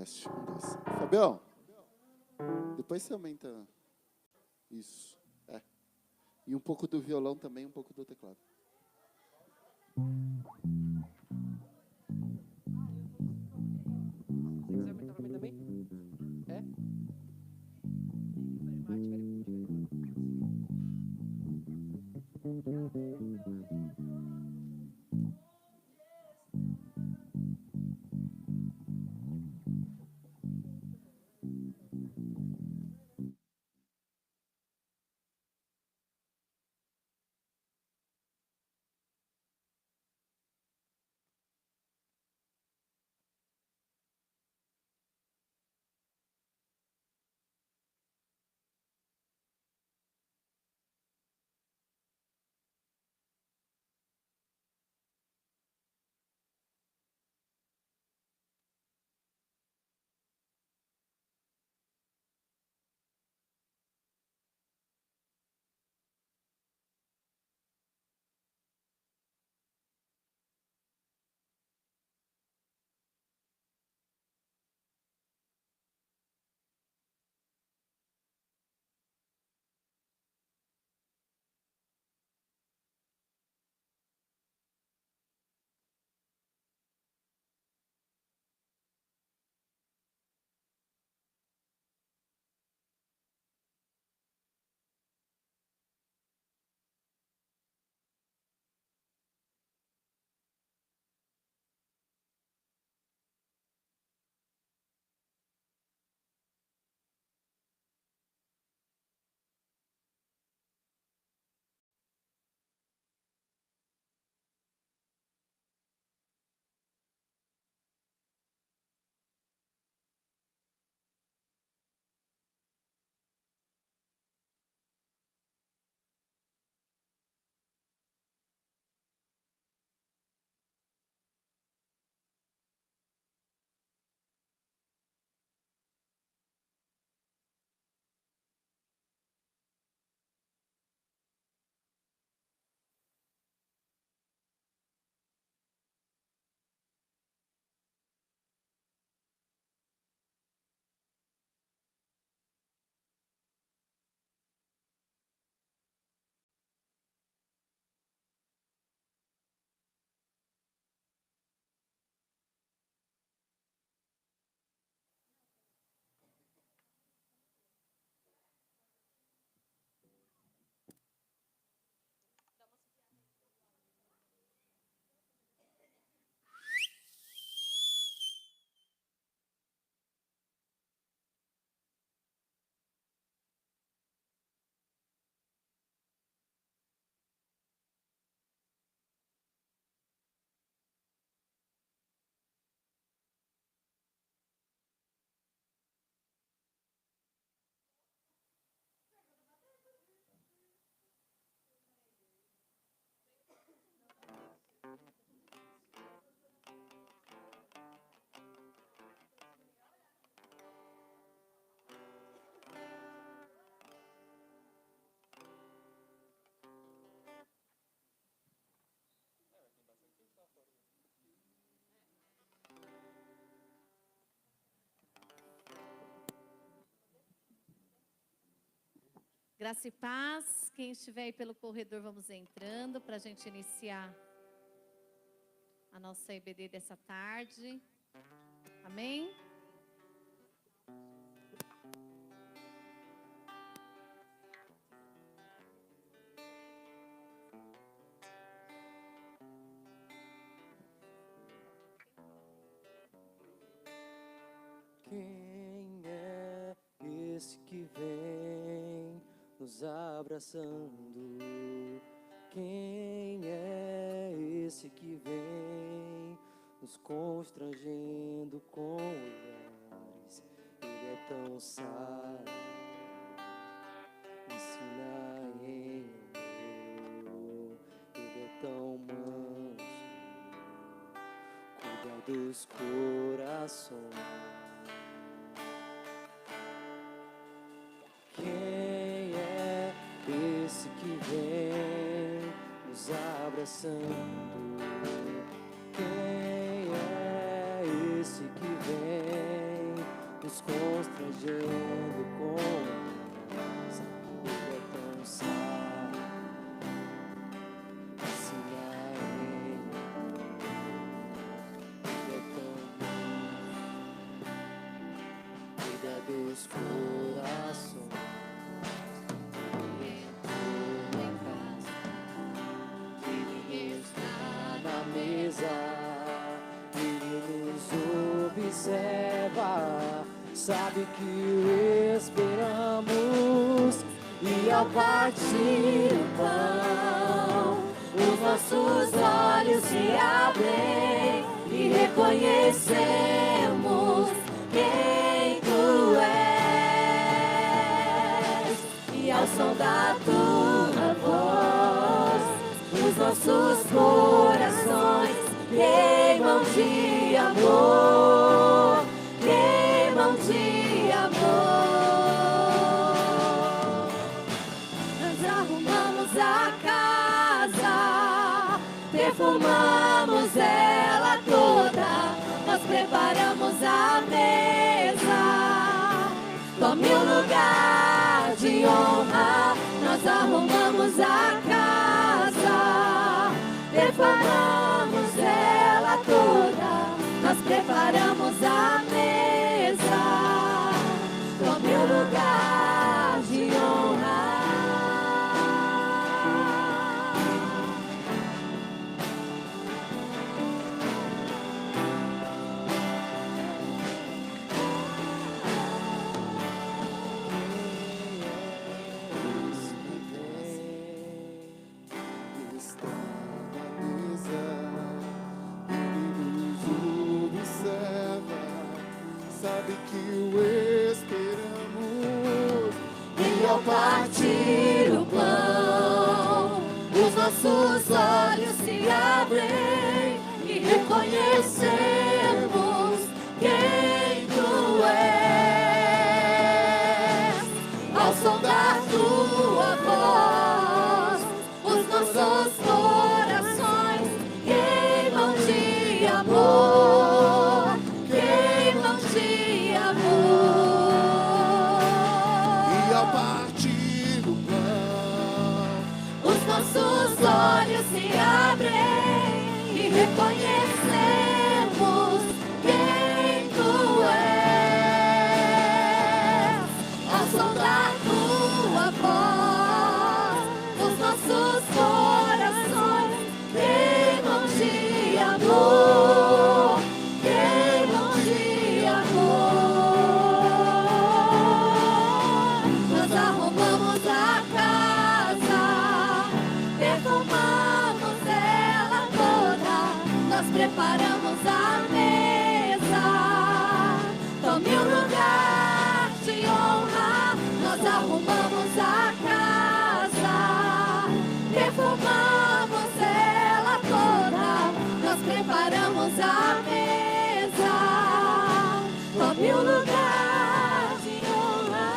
teste. Um, dois. Fabião, depois você aumenta isso. É. E um pouco do violão também, um pouco do teclado. Se quiser aumentar pra mim também? É? Very much, very Graça e paz. Quem estiver aí pelo corredor, vamos entrando para a gente iniciar a nossa EBD dessa tarde. Amém? Quem é esse que vem nos abraçando? Quem é esse que vem nos constrangendo com olhares? Ele é tão sábio, ensina em amor. Ele é tão manso, cuida dos corações. Quem é esse que vem nos abraçando? Quem é esse que vem dos corações. Tua casa, Ele está na mesa, Ele nos observa, sabe que esperamos, e ao partir o pão, os nossos olhos se abrem e reconhecemos quem Tu és. E ao som da Tua voz, os nossos corações queimam de amor, queimam de amor. Nós arrumamos a casa, perfumamos ela toda, nós preparamos a mesa. Tome o lugar de honra, nós arrumamos a casa, perfumamos ela toda, nós preparamos a mesa. Tome o lugar de honra. Está na mesa, Ele nos observa, sabe que o esperamos. E ao partir o pão, os nossos olhos se abrem e reconhecemos quem Tu és. Ao som da Tua voz, os nossos corações queimam de amor, queimam de amor. E ao partir do pão, Os nossos olhos se abrem e reconhecemos quem Tu és. Ao som da Tua voz, os nossos corações queimam de amor, queimam de amor. Nós arrumamos a casa, perfumamos ela toda, nós preparamos a mesa. Tome o lugar de honra, nós arrumamos a casa, perfumamos ela toda, nós preparamos a mesa. Tome o lugar de honra.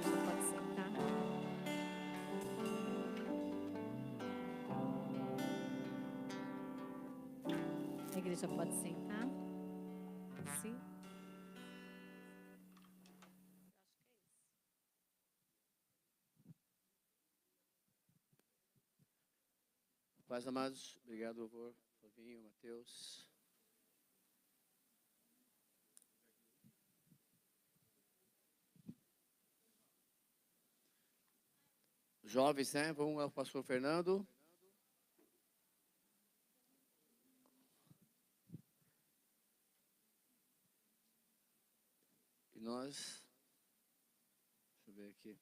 Você pode sentar. A igreja pode sentar. Sim. Paz, amados, obrigado, louvor, Flavinho, Mateus. Jovens, né? Vamos ao pastor Fernando. E nós, deixa eu ver aqui.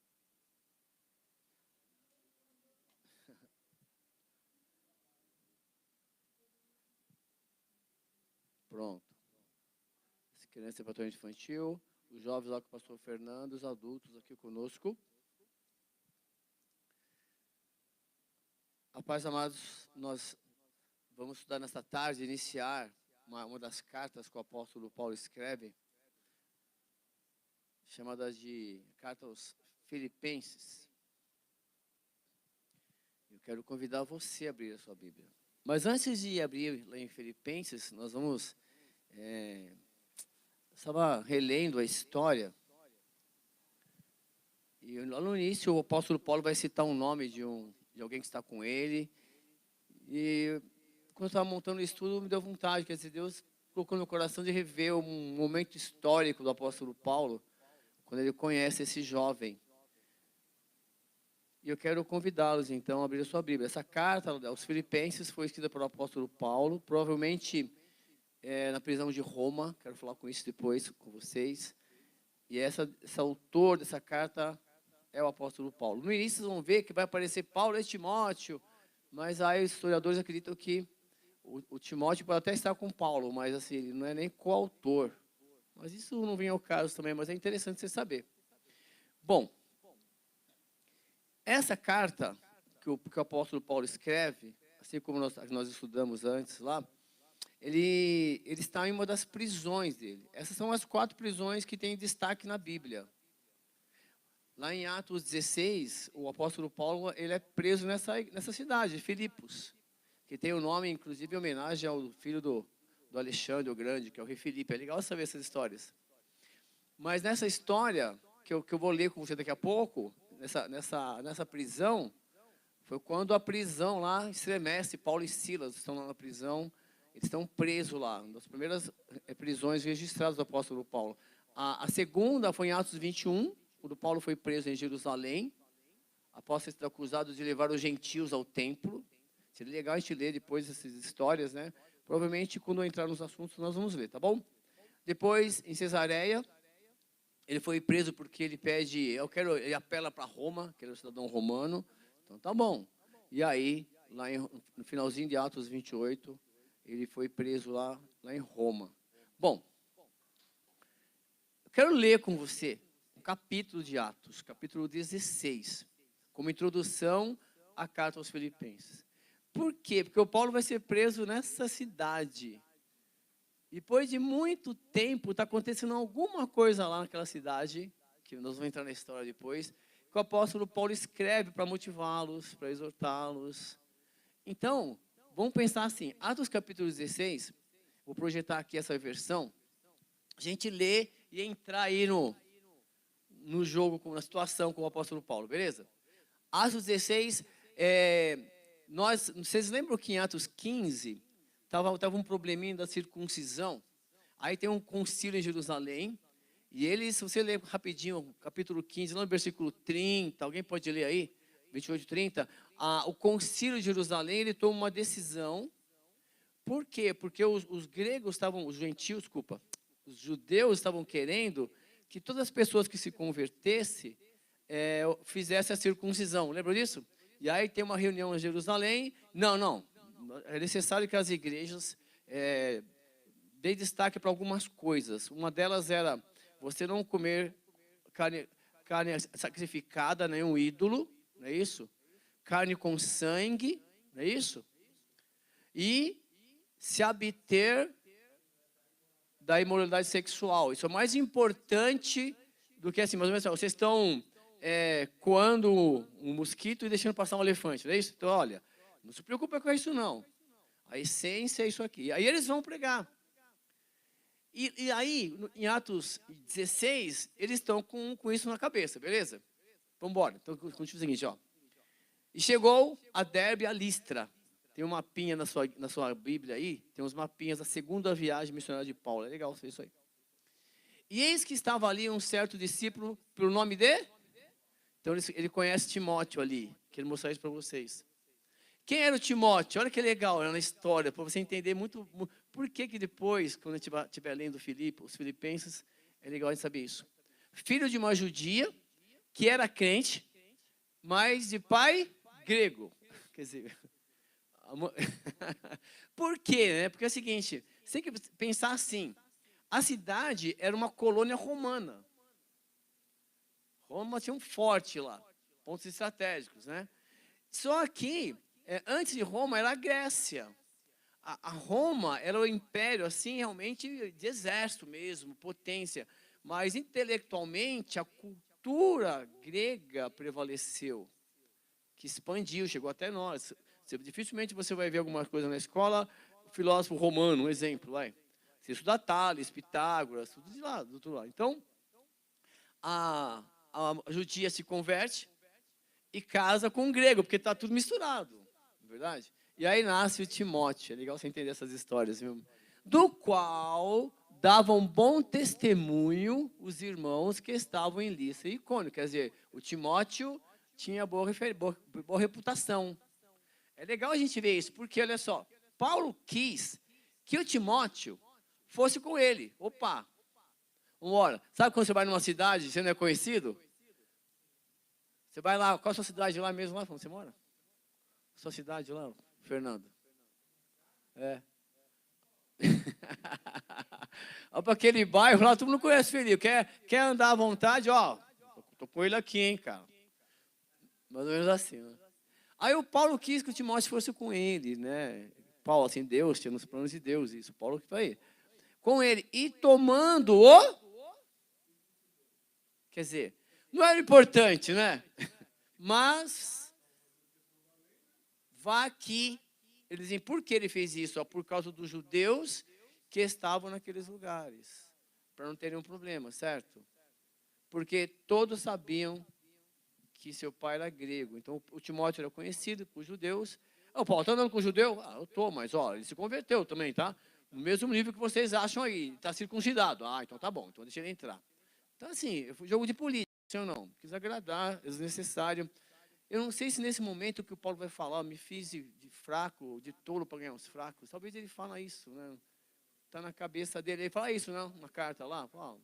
Pronto. As crianças, departamento infantil, os jovens lá com o pastor Fernando, os adultos aqui conosco. A paz, amados, nós vamos estudar nesta tarde, iniciar uma das cartas que o apóstolo Paulo escreve, chamada de Carta aos Filipenses. Eu quero convidar você a abrir a sua Bíblia. Mas antes de abrir lá em Filipenses, nós vamos estava relendo a história, e lá no início o apóstolo Paulo vai citar um nome de alguém que está com ele, e quando eu estava montando o estudo, me deu vontade, quer dizer, Deus colocou no meu coração de rever um momento histórico do apóstolo Paulo, quando ele conhece esse jovem. E eu quero convidá-los, então, a abrir a sua Bíblia. Essa carta aos Filipenses foi escrita pelo apóstolo Paulo, provavelmente na prisão de Roma. Quero falar com isso depois com vocês. E esse autor dessa carta é o apóstolo Paulo. No início, vocês vão ver que vai aparecer Paulo e Timóteo, mas aí os historiadores acreditam que o Timóteo pode até estar com Paulo, mas assim, ele não é nem coautor. Mas isso não vem ao caso também, mas é interessante você saber. Bom, essa carta que o apóstolo Paulo escreve, assim como nós estudamos antes lá, ele está em uma das prisões dele. Essas são as 4 prisões que têm destaque na Bíblia. Lá em Atos 16, o apóstolo Paulo ele é preso nessa cidade, Filipos, que tem o nome, inclusive, em homenagem ao filho do Alexandre o Grande, que é o rei Filipe. É legal saber essas histórias. Mas nessa história, que eu vou ler com você daqui a pouco, nessa prisão, foi quando a prisão lá estremece. Paulo e Silas estão lá na prisão, eles estão presos lá, uma das primeiras prisões registradas do apóstolo Paulo. A segunda foi em Atos 21, quando Paulo foi preso em Jerusalém, após ser acusado de levar os gentios ao templo. Seria legal a gente ler depois essas histórias, né? Provavelmente, quando eu entrar nos assuntos, nós vamos ler, tá bom? Depois, em Cesareia, ele foi preso porque ele ele apela para Roma, que ele é um cidadão romano. Então, tá bom. E aí, no finalzinho de Atos 28, ele foi preso lá em Roma. Bom, eu quero ler com você um capítulo de Atos, capítulo 16, como introdução à carta aos Filipenses. Por quê? Porque o Paulo vai ser preso nessa cidade. Depois de muito tempo, está acontecendo alguma coisa lá naquela cidade, que nós vamos entrar na história depois, que o apóstolo Paulo escreve para motivá-los, para exortá-los. Então, vamos pensar assim, Atos capítulo 16, vou projetar aqui essa versão, a gente lê e entrar aí no jogo, na situação com o apóstolo Paulo, beleza? Atos 16, vocês lembram que em Atos 15, estava um probleminha da circuncisão, aí tem um concílio em Jerusalém, e eles, se você ler rapidinho, capítulo 15, lá no versículo 30, alguém pode ler aí? 28, 30, o concílio de Jerusalém, ele toma uma decisão. Por quê? Porque os judeus estavam querendo que todas as pessoas que se convertessem fizessem a circuncisão. Lembra disso? E aí tem uma reunião em Jerusalém. Não. É necessário que as igrejas dêem destaque para algumas coisas. Uma delas era você não comer carne sacrificada, nenhum ídolo, não é isso? Carne com sangue, não é isso? E se abster da imoralidade sexual. Isso é mais importante do que assim, mais ou menos, vocês estão coando um mosquito e deixando passar um elefante, não é isso? Então, olha, não se preocupa com isso não. A essência é isso aqui. Aí eles vão pregar. E aí, em Atos 16, eles estão com isso na cabeça, beleza? Vamos embora. Então, continua o seguinte, ó. E chegou a Derbe a Listra. Tem um mapinha na sua Bíblia aí, tem uns mapinhas da segunda viagem missionária de Paulo. É legal isso aí. E eis que estava ali um certo discípulo, pelo nome de... Então, ele conhece Timóteo ali. Quero mostrar isso para vocês. Quem era o Timóteo? Olha que legal, na história, para você entender muito... Por que depois, quando a gente estiver lendo os Filipenses, é legal a gente saber isso. Filho de uma judia, que era crente, mas de pai grego. Quer dizer... Por quê? Né? Porque é o seguinte, você tem que pensar assim, a cidade era uma colônia romana. Roma tinha um forte lá, pontos estratégicos, né? Só que, antes de Roma, era a Grécia. A Roma era o império, assim, realmente de exército mesmo, potência. Mas, intelectualmente, a cultura grega prevaleceu, que expandiu, chegou até nós. Dificilmente você vai ver alguma coisa na escola, filósofo romano, um exemplo, vai. Você estuda Tales, Pitágoras, tudo de lá, do outro lado. Então, a judia se converte e casa com um grego, porque está tudo misturado, não é verdade? E aí nasce o Timóteo, é legal você entender essas histórias, viu? Do qual davam bom testemunho os irmãos que estavam em Listra e Icônio. Quer dizer, o Timóteo tinha boa reputação. É legal a gente ver isso, porque, olha só, Paulo quis que o Timóteo fosse com ele. Opa, vambora. Sabe quando você vai numa cidade e você não é conhecido? Você vai lá, qual a sua cidade lá mesmo, lá onde você mora? Sua cidade lá, Fernando? É. Ó, para aquele bairro lá, todo mundo conhece Felipe. Quer andar à vontade, ó. Tô com ele aqui, hein, cara. Mais ou menos assim, né? Aí o Paulo quis que o Timóteo fosse com ele, né? Paulo, assim, Deus, tinha nos planos de Deus, isso. Paulo que foi com ele. E tomando-o. Quer dizer, não era importante, né? Mas, vá aqui. Eles dizem, por que ele fez isso? Por causa dos judeus que estavam naqueles lugares. Para não terem um problema, certo? Porque todos sabiam que seu pai era grego. Então, o Timóteo era conhecido por judeus. Ô, Paulo, está andando com judeu? Ah, eu estou, mas, ó, ele se converteu também, tá? No mesmo nível que vocês acham aí. Está circuncidado. Ah, então tá bom. Então deixa ele entrar. Então, assim, jogo de política, sim ou não? Quis agradar, é desnecessário. Eu não sei se nesse momento que o Paulo vai falar, me fiz de fraco, de tolo para ganhar os fracos. Talvez ele fala isso, né? Está na cabeça dele. Ele fala isso, não? Uma carta lá. Paulo.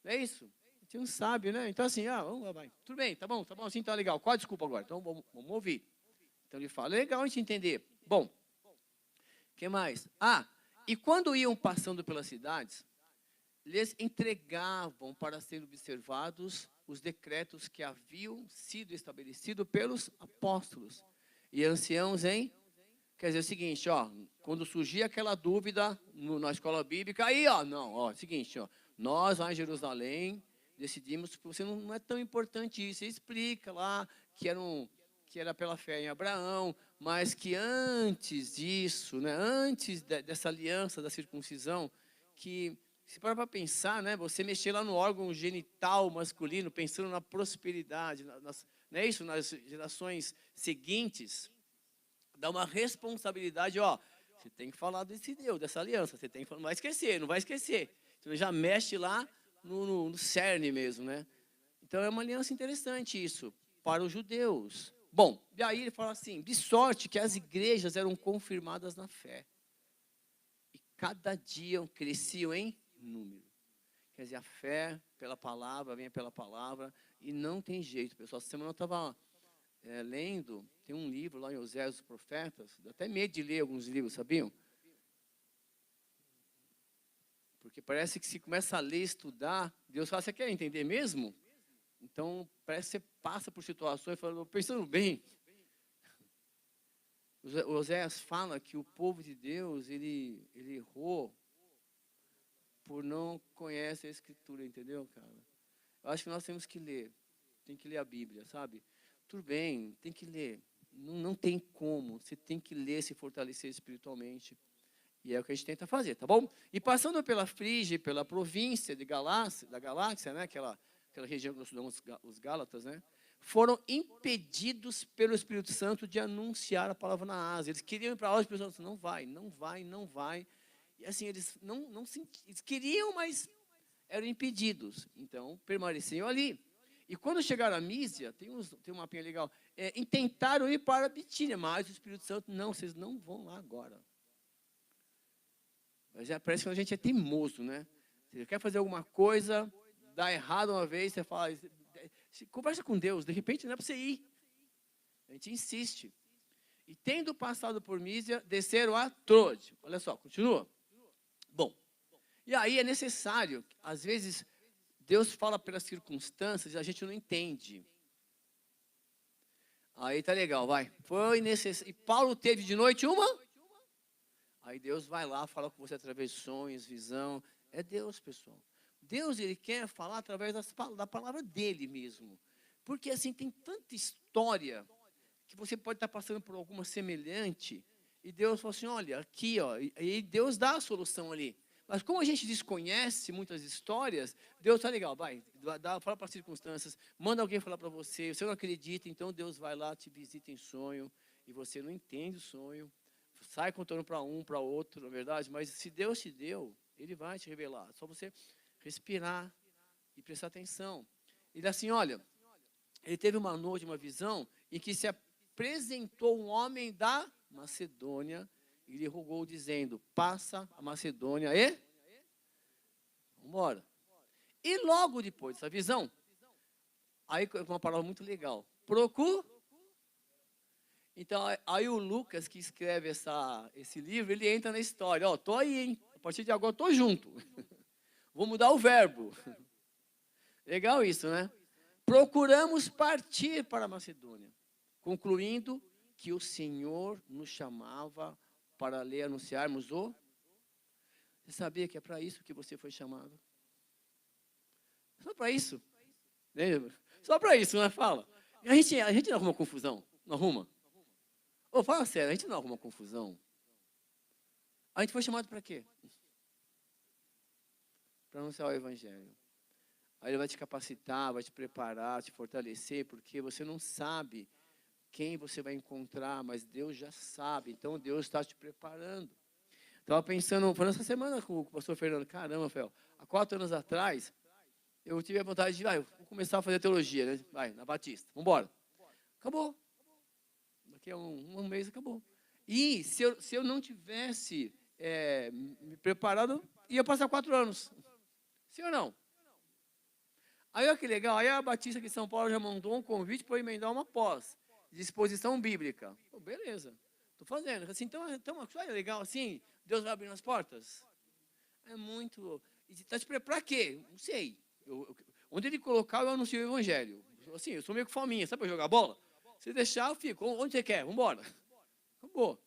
É isso? A gente não sabe, né? Então, assim, vamos lá, vai. Tudo bem, tá bom, assim tá legal. Qual a desculpa agora? Então, vamos ouvir. Então, ele fala, legal a gente entender. Bom, o que mais? E quando iam passando pelas cidades, lhes entregavam para serem observados os decretos que haviam sido estabelecidos pelos apóstolos e anciãos em... Quer dizer, é o seguinte, ó, quando surgia aquela dúvida na escola bíblica, aí, seguinte, ó, nós lá em Jerusalém decidimos que você não é tão importante isso. Você explica lá que era pela fé em Abraão, mas que antes disso, né, antes dessa aliança da circuncisão, que se para pensar, né, você mexer lá no órgão genital masculino, pensando na prosperidade, não é isso, nas gerações seguintes, dá uma responsabilidade, ó, você tem que falar desse Deus, dessa aliança, você tem que falar, não vai esquecer. Então já mexe lá no cerne mesmo, né? Então é uma aliança interessante isso, para os judeus. Bom, e aí ele fala assim, de sorte que as igrejas eram confirmadas na fé. E cada dia cresciam em número. Quer dizer, a fé pela palavra, vem pela palavra, e não tem jeito, pessoal. Essa semana eu estava lendo, tem um livro lá em Oséias dos Profetas, dá até medo de ler alguns livros, sabiam? Porque parece que se começa a ler, estudar, Deus fala, você quer entender mesmo? Então, parece que você passa por situações, falando, pensando bem. O Oséias fala que o povo de Deus, ele errou por não conhecer a Escritura, entendeu, cara? Eu acho que nós temos que ler, tem que ler a Bíblia, sabe? Tudo bem, tem que ler. Não tem como, você tem que ler, se fortalecer espiritualmente. E é o que a gente tenta fazer, tá bom? E passando pela Frígia, pela província da Galácia, né? Aquela região que nós estudamos, os Gálatas, né? Foram impedidos pelo Espírito Santo de anunciar a palavra na Ásia. Eles queriam ir para lá, o Espírito Santo não vai. E assim, eles eles queriam, mas eram impedidos. Então, permaneciam ali. E quando chegaram a Mísia, tem um mapinha legal, tentaram ir para a Bitínia, mas o Espírito Santo, não, vocês não vão lá agora. Mas parece que a gente é teimoso, né? Você quer fazer alguma coisa, dá errado uma vez, você fala, conversa com Deus, de repente não é para você ir. A gente insiste. E tendo passado por Mísia, desceram a Troade. Olha só, continua. Bom, e aí é necessário, às vezes, Deus fala pelas circunstâncias e a gente não entende. Aí tá legal, vai. Foi necessário. E Paulo teve de noite uma. Aí Deus vai lá, fala com você através de sonhos, visão. É Deus, pessoal. Deus, ele quer falar através da palavra dele mesmo. Porque assim, tem tanta história que você pode estar passando por alguma semelhante. E Deus fala assim, olha, aqui, ó. E Deus dá a solução ali. Mas como a gente desconhece muitas histórias, Deus está legal, fala para as circunstâncias, manda alguém falar para você, você não acredita, então Deus vai lá, te visita em sonho, e você não entende o sonho, sai contando para um, para outro, na verdade, mas se Deus te deu, Ele vai te revelar, é só você respirar e prestar atenção. Ele assim, olha, ele teve uma noite, uma visão, em que se apresentou um homem da Macedônia, e lhe rogou dizendo, passa a Macedônia e vamos embora. E logo depois dessa visão, aí uma palavra muito legal, procura. Então, aí o Lucas, que escreve esse livro, ele entra na história. Ó, tô aí, hein? A partir de agora, tô junto. Vou mudar o verbo. Legal isso, né? Procuramos partir para a Macedônia, concluindo que o Senhor nos chamava para lhe anunciarmos o... Você sabia que é para isso que você foi chamado? Só para isso. Só para isso, né? Fala. A gente não arruma confusão. Não arruma? Ô, fala sério, a gente não arruma confusão. A gente foi chamado para quê? Para anunciar o Evangelho. Aí ele vai te capacitar, vai te preparar, te fortalecer, porque você não sabe quem você vai encontrar, mas Deus já sabe. Então, Deus está te preparando. Estava pensando, foi nessa semana com o pastor Fernando, caramba, Rafael, há 4 anos atrás, eu tive a vontade de, vou começar a fazer teologia, né? Vai, na Batista, vamos embora. Acabou. Daqui a um mês acabou. E se eu não tivesse me preparado, ia passar 4 anos. Sim ou não? Aí, olha que legal, aí a Batista aqui de São Paulo já mandou um convite para eu emendar uma pós, de exposição bíblica. Pô, beleza, estou fazendo. Assim, então, é legal assim, Deus vai abrindo as portas. É muito... Está te preparando para quê? Não sei. Onde ele colocar, eu anuncio o Evangelho. Assim, eu sou meio que fominha, sabe para jogar bola? Se deixar, eu fico. Onde você quer? Vamos embora. Acabou.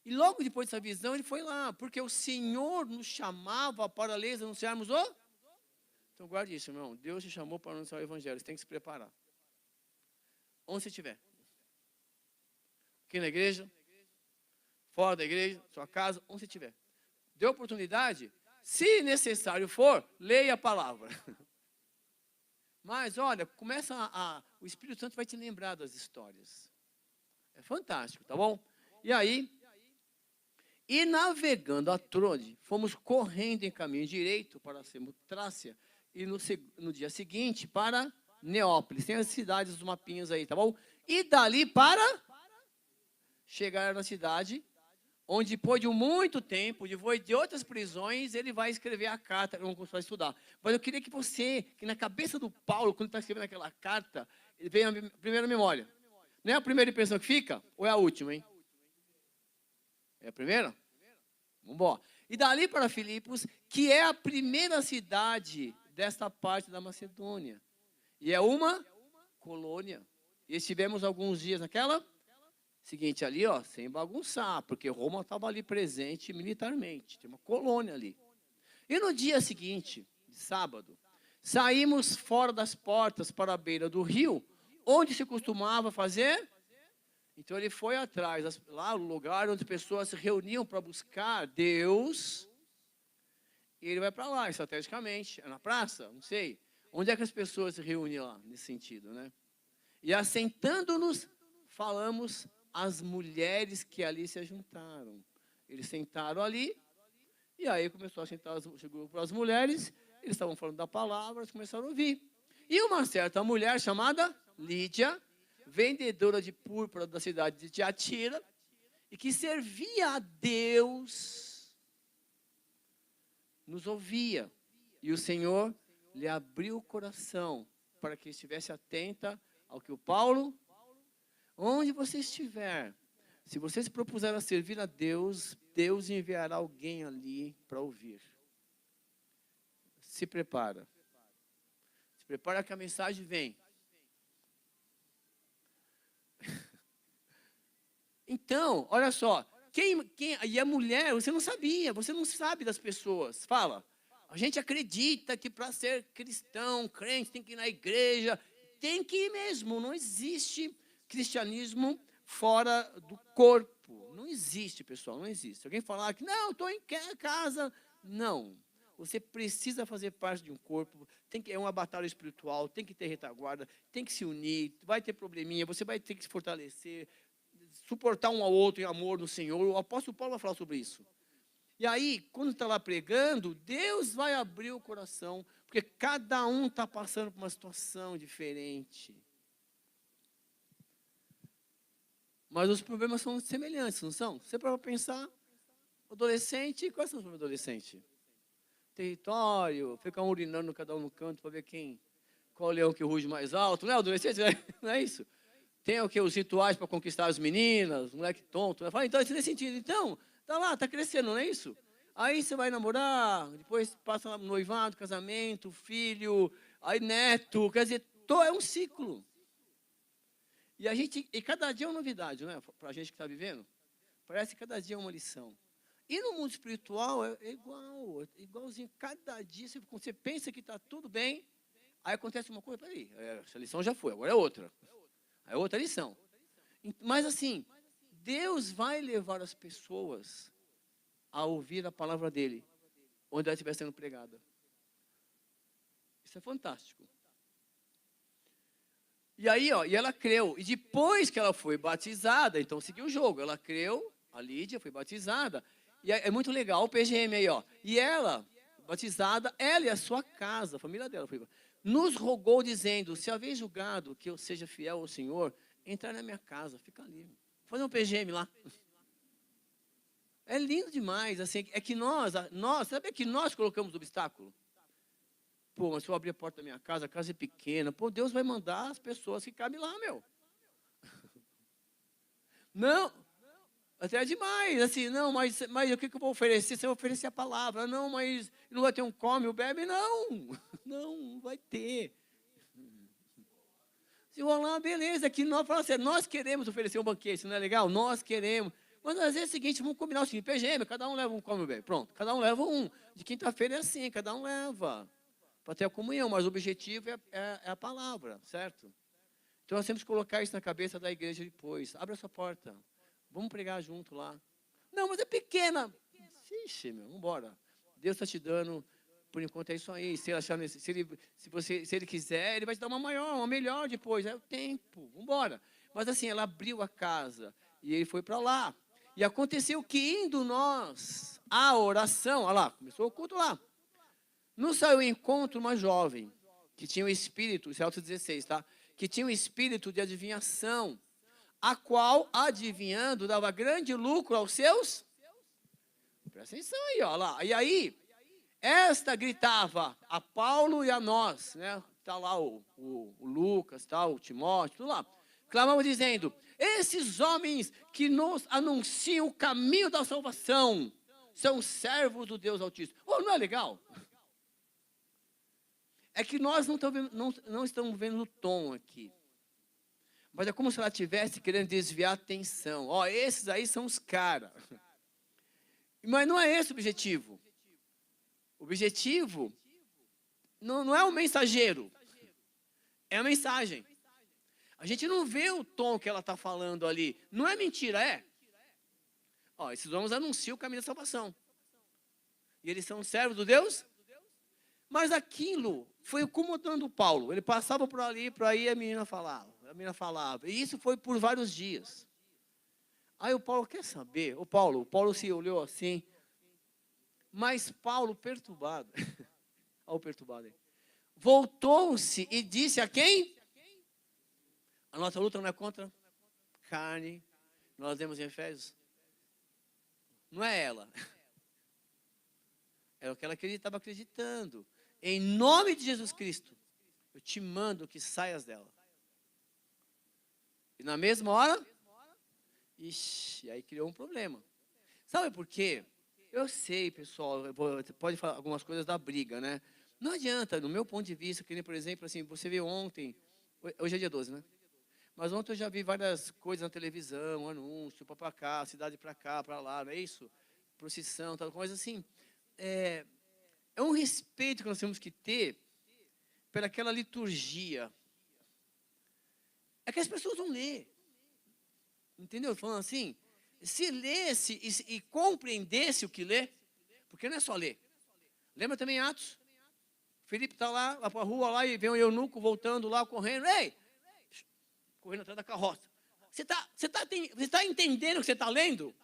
E logo depois dessa visão, ele foi lá, porque o Senhor nos chamava para lhes anunciarmos o... Então guarde isso, irmão. Deus te chamou para anunciar o Evangelho. Você tem que se preparar. Onde você estiver. Aqui na igreja, fora da igreja, sua casa, onde você estiver. Dê oportunidade, se necessário for, leia a palavra. Mas, olha, o Espírito Santo vai te lembrar das histórias. É fantástico, tá bom? E aí, navegando a Trode, fomos correndo em caminho direito para a Samotrácia, e no dia seguinte para Neópolis. Tem as cidades, os mapinhas aí, tá bom? E dali para chegar na cidade, onde depois de muito tempo, depois de outras prisões, ele vai escrever a carta, que vamos estudar. Mas eu queria que na cabeça do Paulo, quando está escrevendo aquela carta, venha a primeira memória. Não é a primeira impressão que fica? Ou é a última, hein? É a primeira? Vamos embora. E dali para Filipos, que é a primeira cidade desta parte da Macedônia. E é uma colônia. E estivemos alguns dias naquela seguinte ali, ó, sem bagunçar, porque Roma estava ali presente militarmente. Tem uma colônia ali. E no dia seguinte, sábado, saímos fora das portas para a beira do rio, onde se costumava fazer. Então ele foi atrás, lá no lugar onde as pessoas se reuniam para buscar Deus. E ele vai para lá, estrategicamente. É na praça? Não sei. Onde é que as pessoas se reúnem lá, nesse sentido, né? E assentando-nos, falamos às mulheres que ali se juntaram. Eles sentaram ali, e aí começou a sentar, chegou para as mulheres, eles estavam falando da palavra, eles começaram a ouvir. E uma certa mulher chamada Lídia, vendedora de púrpura da cidade de Tiatira, e que servia a Deus, nos ouvia. E o Senhor lhe abriu o coração para que estivesse atenta ao que o Paulo, onde você estiver, se você se propuser a servir a Deus, Deus enviará alguém ali para ouvir. Se prepara. Se prepara que a mensagem vem. Então, olha só, e a mulher, você não sabia, você não sabe das pessoas. Fala, a gente acredita que para ser cristão, crente, tem que ir na igreja, tem que ir mesmo, não existe cristianismo fora do corpo, não existe, pessoal, não existe. Se alguém falar que, não, estou em casa, não. Você precisa fazer parte de um corpo, é uma batalha espiritual, tem que ter retaguarda, tem que se unir, vai ter probleminha, você vai ter que se fortalecer, suportar um ao outro em amor no Senhor. O apóstolo Paulo vai falar sobre isso. E aí, quando está lá pregando, Deus vai abrir o coração, porque cada um está passando por uma situação diferente. Mas os problemas são semelhantes, não são? Você para pensar, adolescente, quais são os problemas do adolescente? Território, fica urinando cada um no canto para ver qual leão que ruge mais alto, não é adolescente? Não é isso? Tem o que? Os rituais para conquistar as meninas, moleque tonto. Fala, então, isso nesse sentido. Então, tá lá, tá crescendo, não é isso? Aí você vai namorar, depois passa noivado, casamento, filho, aí neto, quer dizer, é um ciclo. E cada dia é uma novidade, não é? Para a gente que está vivendo, parece que cada dia é uma lição. E no mundo espiritual é igualzinho. Cada dia, quando você pensa que está tudo bem, aí acontece uma coisa, peraí, essa lição já foi, agora é outra. É outra lição. Mas assim, Deus vai levar as pessoas a ouvir a palavra dele, onde ela estiver sendo pregada. Isso é fantástico. E aí, e ela creu. E depois que ela foi batizada, então seguiu o jogo. Ela creu, a Lídia foi batizada. E é muito legal o PGM aí, E ela, batizada, ela e a sua casa, a família dela, nos rogou dizendo, se haver julgado que eu seja fiel ao Senhor, entrar na minha casa, fica ali. Fazer um PGM lá. É lindo demais, assim, é que nós, sabe que nós colocamos obstáculo? Pô, mas se eu abrir a porta da minha casa, a casa é pequena, pô, Deus vai mandar as pessoas que cabem lá, meu. Não, até é demais, assim, não, mas o que eu vou oferecer? Se eu oferecer a palavra, não, mas não vai ter um come, um bebe, não vai ter. Se rolar, beleza, aqui nós falamos assim, nós queremos oferecer um banquete, não é legal? Nós queremos. Mas às vezes é o seguinte, vamos combinar o seguinte, PGM, cada um leva um come, um bebe, pronto, cada um leva um. De quinta-feira é assim, cada um leva. Para ter a comunhão, mas o objetivo é a palavra, certo? Então nós temos que colocar isso na cabeça da igreja depois. Abre a sua porta, vamos pregar junto lá. Não, mas é pequena. Ixi, vamos embora. Deus está te dando, por enquanto é isso aí. Se ele achar, se ele quiser, ele vai te dar uma maior, uma melhor depois. É o tempo, vamos embora. Mas assim, ela abriu a casa e ele foi para lá. E aconteceu que indo nós à oração, olha lá, começou o culto lá. Nos saiu ao encontro uma jovem, que tinha o espírito, isso é Atos 16, tá? Que tinha o espírito de adivinhação, a qual, adivinhando, dava grande lucro aos seus. Presta atenção aí, ó lá. E aí, esta gritava a Paulo e a nós, né? Está lá o Lucas, tá, o Timóteo, tudo lá. Clamamos dizendo, esses homens que nos anunciam o caminho da salvação, são servos do Deus Altíssimo. Oh, não é legal? É que nós não estamos vendo o tom aqui. Mas é como se ela estivesse querendo desviar a atenção. Esses aí são os caras. Mas não é esse o objetivo. O objetivo não é o mensageiro. É a mensagem. A gente não vê o tom que ela está falando ali. Não é mentira, é? Esses homens anunciam o caminho da salvação. E eles são servos do Deus? Mas aquilo foi incomodando o Paulo. Ele passava por ali, por aí, a menina falava. E isso foi por vários dias. Aí o Paulo quer saber. O Paulo se olhou assim. Mas Paulo, perturbado. Olha o perturbado aí. Voltou-se e disse a quem? A nossa luta não é contra carne. Nós lemos em Efésios. Não é ela. É o que ela estava acreditando. Em nome de Jesus Cristo, eu te mando que saias dela. E na mesma hora, aí criou um problema. Sabe por quê? Eu sei, pessoal, pode falar algumas coisas da briga, né? Não adianta, no meu ponto de vista, que nem, por exemplo, assim, você viu ontem, hoje é dia 12, né? Mas ontem eu já vi várias coisas na televisão, anúncio, para cá, cidade para cá, para lá, não é isso? Procissão, tal coisa assim. É um respeito que nós temos que ter pelaquela liturgia. É que as pessoas vão ler. Entendeu? Falando assim, se lesse e compreendesse o que lê, porque não é só ler. Lembra também Atos? Felipe está lá para a rua lá e vem o eunuco voltando lá, correndo. Ei! Correndo atrás da carroça. Você tá entendendo o que você está lendo?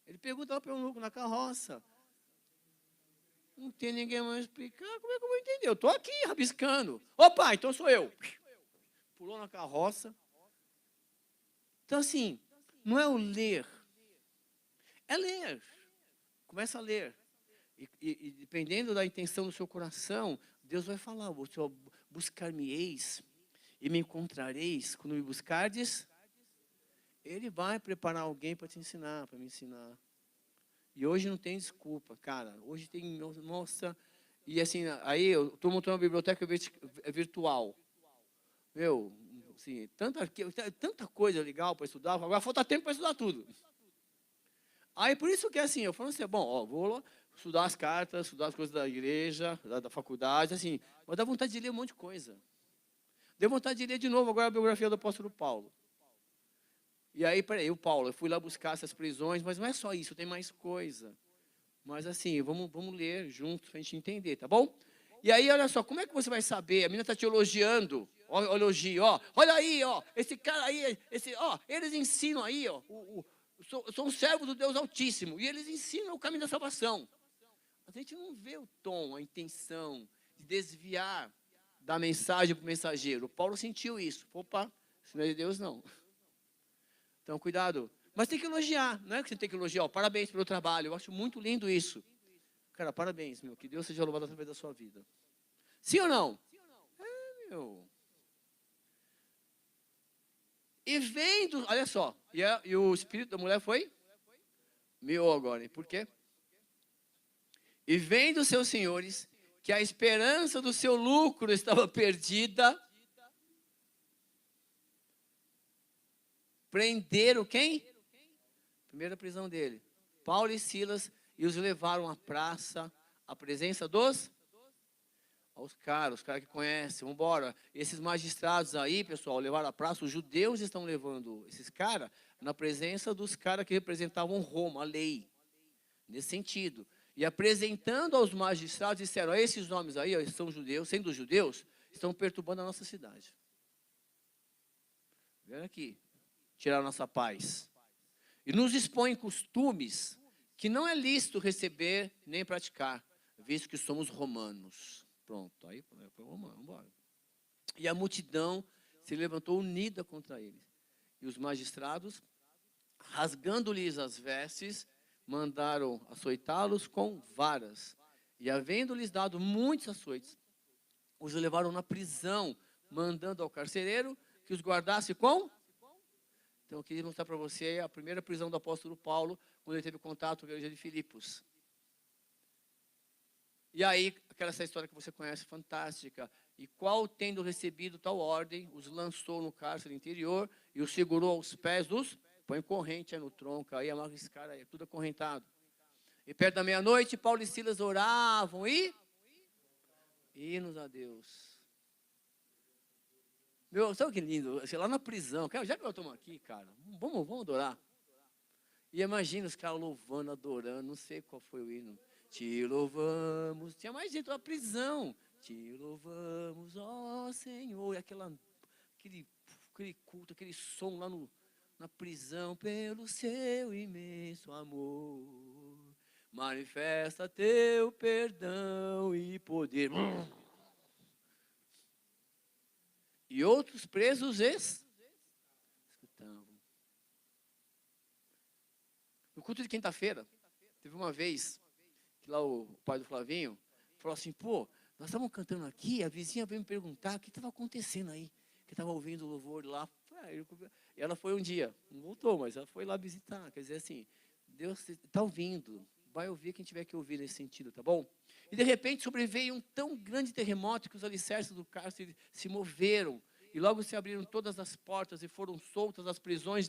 Ele pergunta lá para o eunuco na carroça. Não tem ninguém mais explicar, como é que eu vou entender? Eu estou aqui rabiscando. Opa, então sou eu. Pulou na carroça. Então assim, não é o ler. É ler. Começa a ler. E dependendo da intenção do seu coração, Deus vai falar, buscar-me-eis e me encontrareis. Quando me buscardes, Ele vai preparar alguém para te ensinar, para me ensinar. E hoje não tem desculpa, cara. Hoje tem, nossa... E assim, aí eu estou montando uma biblioteca virtual. Meu, assim, tanta coisa legal para estudar, agora falta tempo para estudar tudo. Aí por isso que assim, eu falo assim, bom, ó, vou estudar as cartas, estudar as coisas da igreja, da faculdade, assim, mas dá vontade de ler um monte de coisa. Deu vontade de ler de novo agora a biografia do apóstolo Paulo. E aí, peraí, o Paulo, eu fui lá buscar essas prisões, mas não é só isso, tem mais coisa. Mas assim, vamos ler juntos para a gente entender, tá bom? E aí, olha só, como é que você vai saber? A menina está te elogiando, ó, elogio, ó, olha aí, ó, esse cara aí, ó, eles ensinam aí, ó, sou um servo do Deus Altíssimo, e eles ensinam o caminho da salvação. Mas a gente não vê o tom, a intenção de desviar da mensagem para o mensageiro. Paulo sentiu isso. Opa, isso não é de Deus, não. Então, cuidado. Mas tem que elogiar, não é que você tem que elogiar, ó, parabéns pelo trabalho, eu acho muito lindo isso. Cara, parabéns, meu, que Deus seja louvado através da sua vida. Sim ou não? É, meu. E vendo, olha só, e o espírito da mulher foi? Miou agora, e por quê? E vendo seus senhores que a esperança do seu lucro estava perdida, prenderam quem? Primeira prisão dele. Paulo e Silas, e os levaram à praça, à presença dos... Os caras que conhecem, vamos embora. Esses magistrados aí, pessoal, levaram à praça, os judeus estão levando esses caras na presença dos caras que representavam Roma, a lei. Nesse sentido. E apresentando aos magistrados, disseram, esses nomes aí, ó, são judeus, sendo judeus, estão perturbando a nossa cidade. Vem aqui, tirar a nossa paz. E nos expõem costumes que não é lícito receber nem praticar, visto que somos romanos. Pronto, aí foi romano, vamos embora. E a multidão se levantou unida contra eles. E os magistrados, rasgando-lhes as vestes, mandaram açoitá-los com varas. E havendo-lhes dado muitos açoites, os levaram na prisão, mandando ao carcereiro que os guardasse com... Então eu queria mostrar para você a primeira prisão do apóstolo Paulo, quando ele teve contato com a igreja de Filipos. E aí, essa história que você conhece, fantástica. E qual, tendo recebido tal ordem, os lançou no cárcere interior e os segurou aos pés dos... Põe corrente aí no tronco, aí amarra esse cara aí, tudo acorrentado. E perto da meia-noite, Paulo e Silas oravam e... Hinos a Deus. Meu, sabe que lindo? Sei lá na prisão, cara, já que eu estou aqui, cara, vamos adorar. E imagina os caras louvando, adorando, não sei qual foi o hino. Te louvamos, tinha mais gente na prisão. Te louvamos, ó Senhor. E aquele culto, aquele som lá na prisão, pelo seu imenso amor. Manifesta teu perdão e poder. E outros presos escutavam. No culto de quinta-feira, teve uma vez que lá o pai do Flavinho falou assim, pô, nós estávamos cantando aqui, a vizinha veio me perguntar o que estava acontecendo aí, que estava ouvindo o louvor lá. E ela foi um dia, não voltou, mas ela foi lá visitar, quer dizer assim, Deus está ouvindo, vai ouvir quem tiver que ouvir nesse sentido, tá bom? E de repente sobreveio um tão grande terremoto que os alicerces do cárcere se moveram, e logo se abriram todas as portas e foram soltas as prisões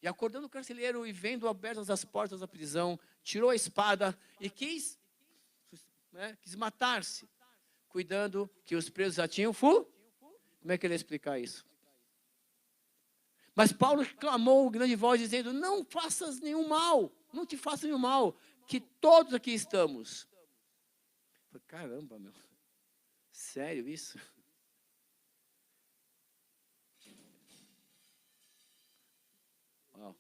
E acordando o carcereiro e vendo abertas as portas da prisão, tirou a espada e quis matar-se, cuidando que os presos já tinham Como é que ele ia explicar isso? Mas Paulo clamou com grande voz, dizendo, não faças nenhum mal, não te faças nenhum mal, que todos aqui estamos. Eu falei, caramba, meu, sério isso? Ó,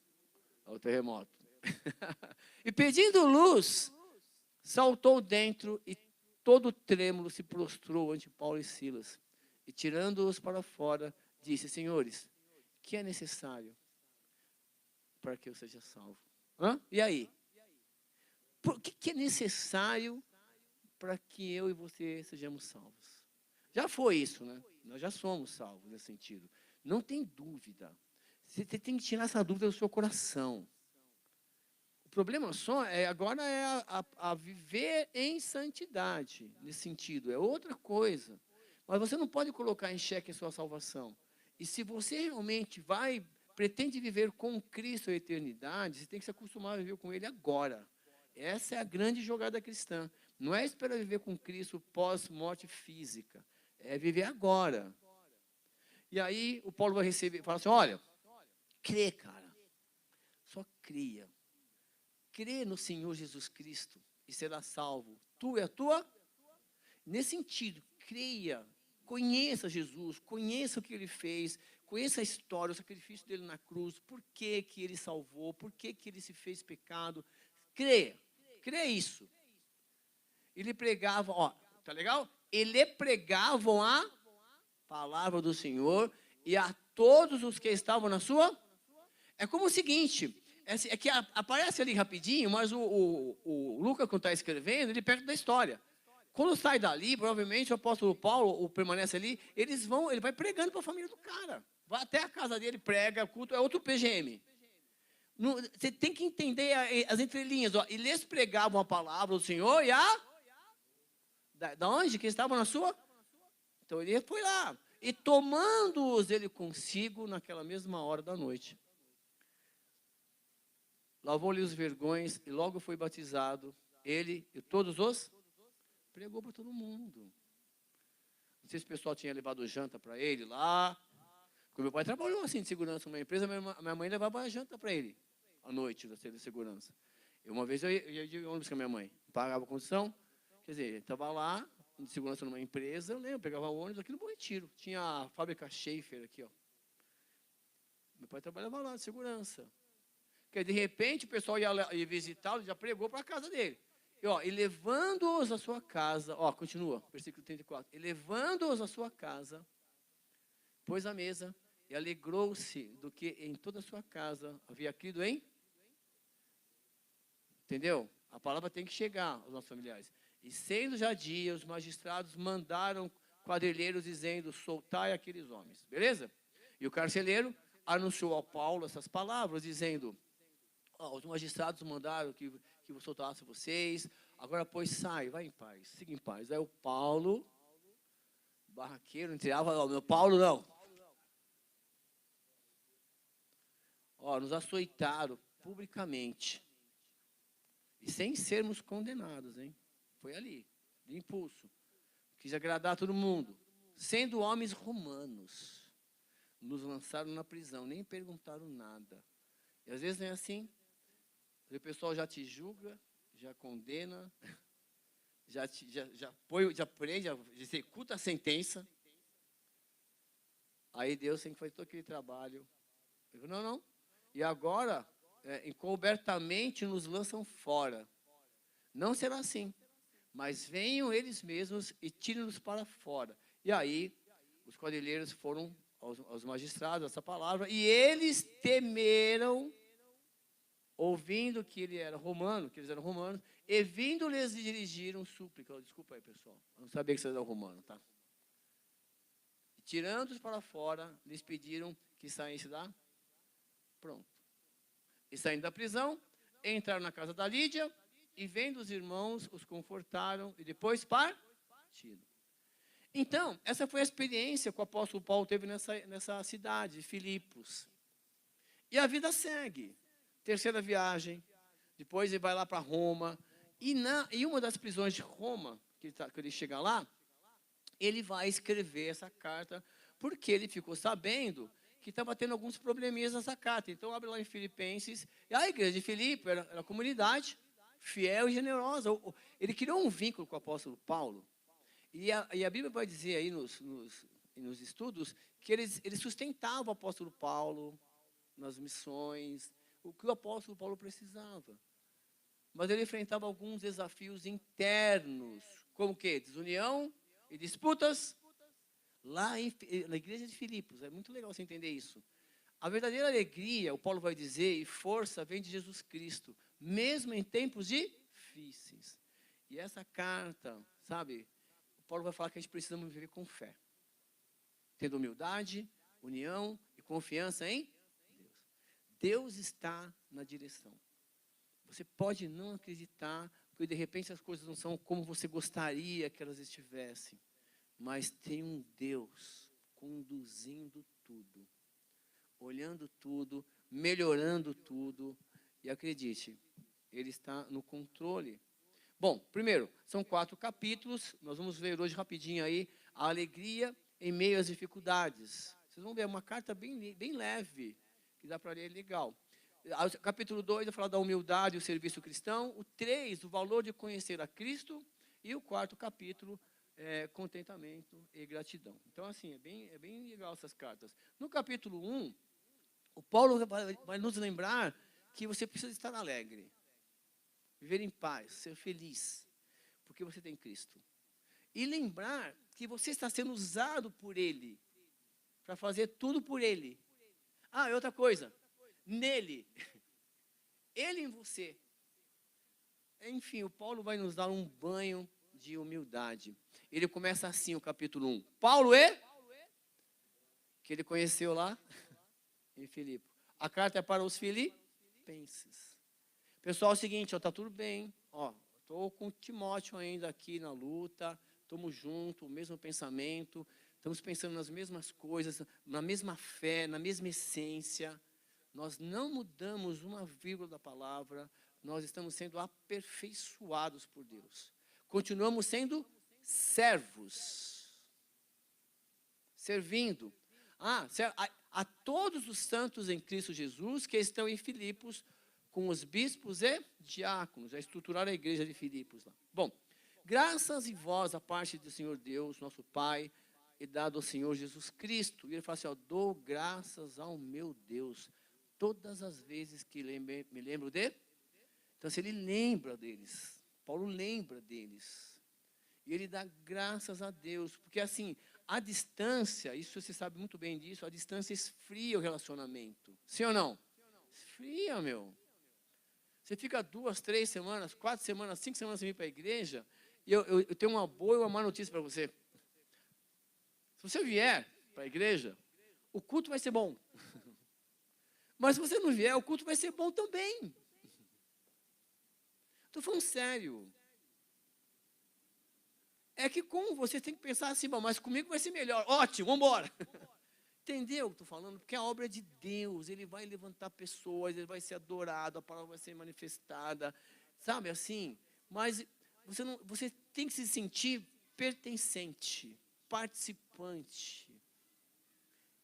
o terremoto. E pedindo luz, saltou dentro e todo trêmulo se prostrou ante Paulo e Silas. E tirando-os para fora, disse, senhores, que é necessário para que eu seja salvo? Hã? E aí? Por que é necessário para que eu e você sejamos salvos? Já foi isso, né? Nós já somos salvos nesse sentido. Não tem dúvida. Você tem que tirar essa dúvida do seu coração. O problema só agora é a viver em santidade, nesse sentido. É outra coisa. Mas você não pode colocar em xeque a sua salvação. E se você realmente pretende viver com Cristo a eternidade, você tem que se acostumar a viver com Ele agora. Essa é a grande jogada cristã. Não é esperar viver com Cristo pós-morte física. É viver agora. E aí o Paulo vai falar assim, olha, crê, cara. Só cria. Crê no Senhor Jesus Cristo e será salvo. Tu e a tua. Nesse sentido, creia. Conheça Jesus, conheça o que Ele fez, conheça a história, o sacrifício dele na cruz, por que que Ele salvou, por que que Ele se fez pecado. Creia isso. Ele pregava, ó, tá legal? Ele pregavam a palavra do Senhor e a todos os que estavam na sua. É como o seguinte, é que aparece ali rapidinho, mas o Lucas, quando está escrevendo, ele perto da história. Quando sai dali, provavelmente o apóstolo Paulo permanece ali, ele vai pregando para a família do cara. Vai até a casa dele, prega, culto, é outro PGM. Você tem que entender as entrelinhas. Ó, eles pregavam a palavra do Senhor e da onde? Que estavam na sua? Então ele foi lá. E tomando-os ele consigo naquela mesma hora da noite. Lavou-lhe os vergões e logo foi batizado. Ele e todos os pregou para todo mundo. Não sei se o pessoal tinha levado janta para ele lá. Porque meu pai trabalhou assim de segurança numa empresa, minha mãe levava a janta para ele à noite, de segurança. Uma vez eu ia de ônibus com a minha mãe, pagava a condução, quer dizer, estava lá, de segurança numa empresa, eu lembro, pegava o ônibus aqui no Bom Retiro. Tinha a fábrica Schaefer aqui, ó. Meu pai trabalhava lá de segurança. Porque de repente o pessoal ia visitá-lo, já pregou para a casa dele. E levando-os à sua casa, continua, versículo 34. E levando-os à sua casa, pôs a mesa e alegrou-se do que em toda a sua casa havia crido em. Entendeu? A palavra tem que chegar aos nossos familiares. E sendo já dia, os magistrados mandaram quadrilheiros dizendo, soltai aqueles homens. Beleza? E o carcereiro anunciou ao Paulo essas palavras, dizendo, os magistrados mandaram que eu soltasse vocês, agora pois sai, vai em paz, siga em paz. Aí o Paulo, barraqueiro, entrava, meu Paulo não. Nos açoitaram publicamente. E sem sermos condenados, hein? Foi ali, de impulso. Quis agradar a todo mundo. Sendo homens romanos, nos lançaram na prisão, nem perguntaram nada. E às vezes não é assim. O pessoal já te julga, já condena, já prende, já executa a sentença. Aí Deus tem que fazer todo aquele trabalho. Eu digo, não. E agora, encobertamente nos lançam fora. Não será assim. Mas venham eles mesmos e tirem-nos para fora. E aí, os quadrilheiros foram aos magistrados, essa palavra, e eles temeram, ouvindo que ele era romano, que eles eram romanos, e vindo lhes dirigiram súplica. Desculpa aí, pessoal, eu não sabia que vocês eram romanos, tá? E tirando-os para fora, lhes pediram que saíssem da. Pronto. E saindo da prisão, entraram na casa da Lídia, e vendo os irmãos, os confortaram, e depois partiram. Então, essa foi a experiência que o apóstolo Paulo teve nessa cidade, Filipos. E a vida segue. Terceira viagem, depois ele vai lá para Roma, e uma das prisões de Roma, que ele chega lá, ele vai escrever essa carta, porque ele ficou sabendo que estava tendo alguns probleminhas nessa carta. Então, abre lá em Filipenses. E a igreja de Filipe era a comunidade fiel e generosa. Ele criou um vínculo com o apóstolo Paulo. E a Bíblia vai dizer aí nos estudos que ele sustentava o apóstolo Paulo nas missões, o que o apóstolo Paulo precisava. Mas ele enfrentava alguns desafios internos, como o quê? Desunião e disputas. Lá na igreja de Filipos, é muito legal você entender isso. A verdadeira alegria, o Paulo vai dizer, e força vem de Jesus Cristo, mesmo em tempos difíceis. E essa carta, sabe, o Paulo vai falar que a gente precisa viver com fé, tendo humildade, união e confiança em Deus. Deus está na direção. Você pode não acreditar, porque de repente as coisas não são como você gostaria que elas estivessem. Mas tem um Deus conduzindo tudo, olhando tudo, melhorando tudo. E acredite, Ele está no controle. Bom, primeiro, são 4 capítulos. Nós vamos ver hoje rapidinho aí a alegria em meio às dificuldades. Vocês vão ver, é uma carta bem leve, que dá para ler legal. Capítulo 2 vai falar da humildade e o serviço cristão. O 3, o valor de conhecer a Cristo. E o 4º capítulo, contentamento e gratidão. Então, assim, é bem legal essas cartas. No capítulo 1, o Paulo vai nos lembrar que você precisa estar alegre, viver em paz, ser feliz, porque você tem Cristo. E lembrar que você está sendo usado por Ele, para fazer tudo por Ele. Ah, e outra coisa, nele, Ele em você. Enfim, o Paulo vai nos dar um banho de humildade. Ele começa assim o capítulo 1. Paulo que ele conheceu lá em Filipe. A carta é para os filipenses. Pessoal, é o seguinte, está tudo bem. Estou com Timóteo ainda aqui na luta. Estamos juntos, o mesmo pensamento. Estamos pensando nas mesmas coisas, na mesma fé, na mesma essência. Nós não mudamos uma vírgula da palavra. Nós estamos sendo aperfeiçoados por Deus. Continuamos sendo servos, servindo a todos os santos em Cristo Jesus que estão em Filipos, com os bispos e diáconos, a estruturar a igreja de Filipos lá. Bom, graças e vós a parte do Senhor Deus, nosso Pai, e dado ao Senhor Jesus Cristo. E ele fala assim, dou graças ao meu Deus, todas as vezes que me lembro de. Então, se ele lembra deles, Paulo lembra deles. E ele dá graças a Deus. Porque assim, a distância, isso você sabe muito bem disso, a distância esfria o relacionamento. Sim ou não? Esfria, meu. Você fica 2, 3 semanas, 4 semanas, 5 semanas sem vir para a igreja, e eu tenho uma boa e uma má notícia para você. Se você vier para a igreja, o culto vai ser bom. Mas se você não vier, o culto vai ser bom também. Estou falando sério. É que com você tem que pensar assim, bom, mas comigo vai ser melhor. Ótimo, vamos embora. Entendeu o que estou falando? Porque a obra é de Deus, Ele vai levantar pessoas, Ele vai ser adorado, a palavra vai ser manifestada, sabe assim? Mas você tem que se sentir pertencente, participante.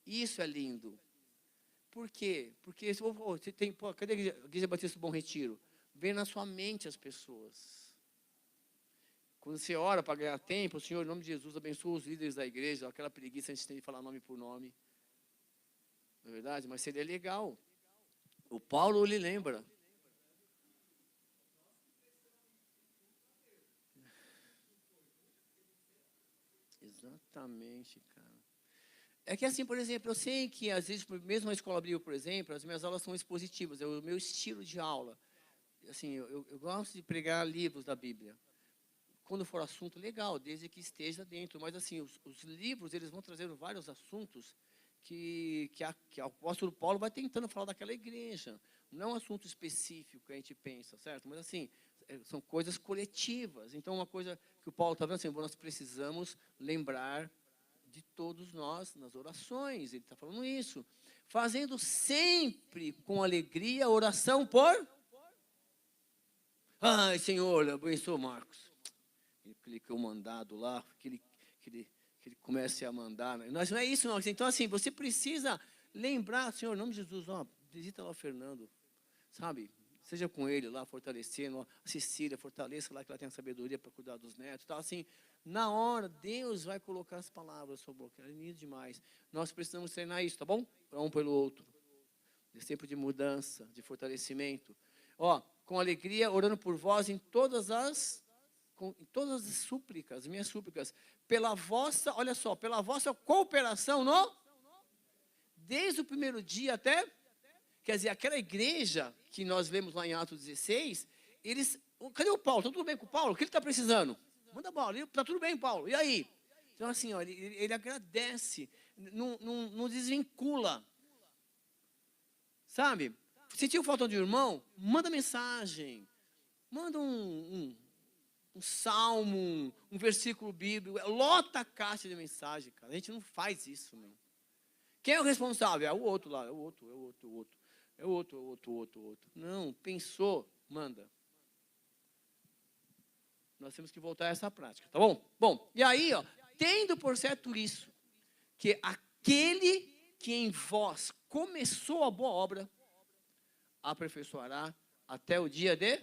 Isso é lindo. Por quê? Porque você tem, cadê a Igreja Batista do Bom Retiro? Vem na sua mente as pessoas. Quando você ora para ganhar tempo, o Senhor, em nome de Jesus, abençoa os líderes da igreja, aquela preguiça a gente tem de falar nome por nome. Não é verdade? Mas seria legal. O Paulo lhe lembra. Exatamente, cara. É que assim, por exemplo, eu sei que às vezes, mesmo na escola bíblica, por exemplo, as minhas aulas são expositivas, é o meu estilo de aula. Assim, eu gosto de pregar livros da Bíblia. Quando for assunto, legal, desde que esteja dentro. Mas assim, os livros, eles vão trazendo vários assuntos que o apóstolo Paulo vai tentando falar daquela igreja. Não é um assunto específico que a gente pensa, certo? Mas assim, são coisas coletivas. Então, uma coisa que o Paulo está vendo, assim, nós precisamos lembrar de todos nós nas orações. Ele está falando isso. Fazendo sempre com alegria oração por... Ai, Senhor, abençoa Marcos. Ele clicou mandado lá, que ele comece a mandar. Mas não é isso, não. Então, assim, você precisa lembrar, Senhor, em nome de Jesus, ó, visita lá o Fernando, sabe? Seja com ele lá, fortalecendo, ó, a Cecília, fortaleça lá que ela tenha sabedoria para cuidar dos netos, tal, assim. Na hora, Deus vai colocar as palavras na sua boca, é lindo demais. Nós precisamos treinar isso, tá bom? Para um pelo outro. Esse tempo de mudança, de fortalecimento. Ó, com alegria, orando por vós em todas as súplicas, minhas súplicas, pela vossa, olha só, pela vossa cooperação desde o primeiro dia até, quer dizer, aquela igreja que nós lemos lá em Atos 16, cadê o Paulo? Está tudo bem com o Paulo? O que ele está precisando? Manda bola, está tudo bem, Paulo, e aí? Então assim, ó, ele agradece, não desvincula, sabe? Sentiu falta de um irmão? Manda mensagem, manda um salmo, um versículo bíblico, lota a caixa de mensagem, cara. A gente não faz isso, meu. Quem é o responsável? É o outro lá, é o outro. Não, pensou, manda. Nós temos que voltar a essa prática, tá bom? Bom, e aí, ó, tendo por certo isso, que aquele que em vós começou a boa obra, aperfeiçoará até o dia de...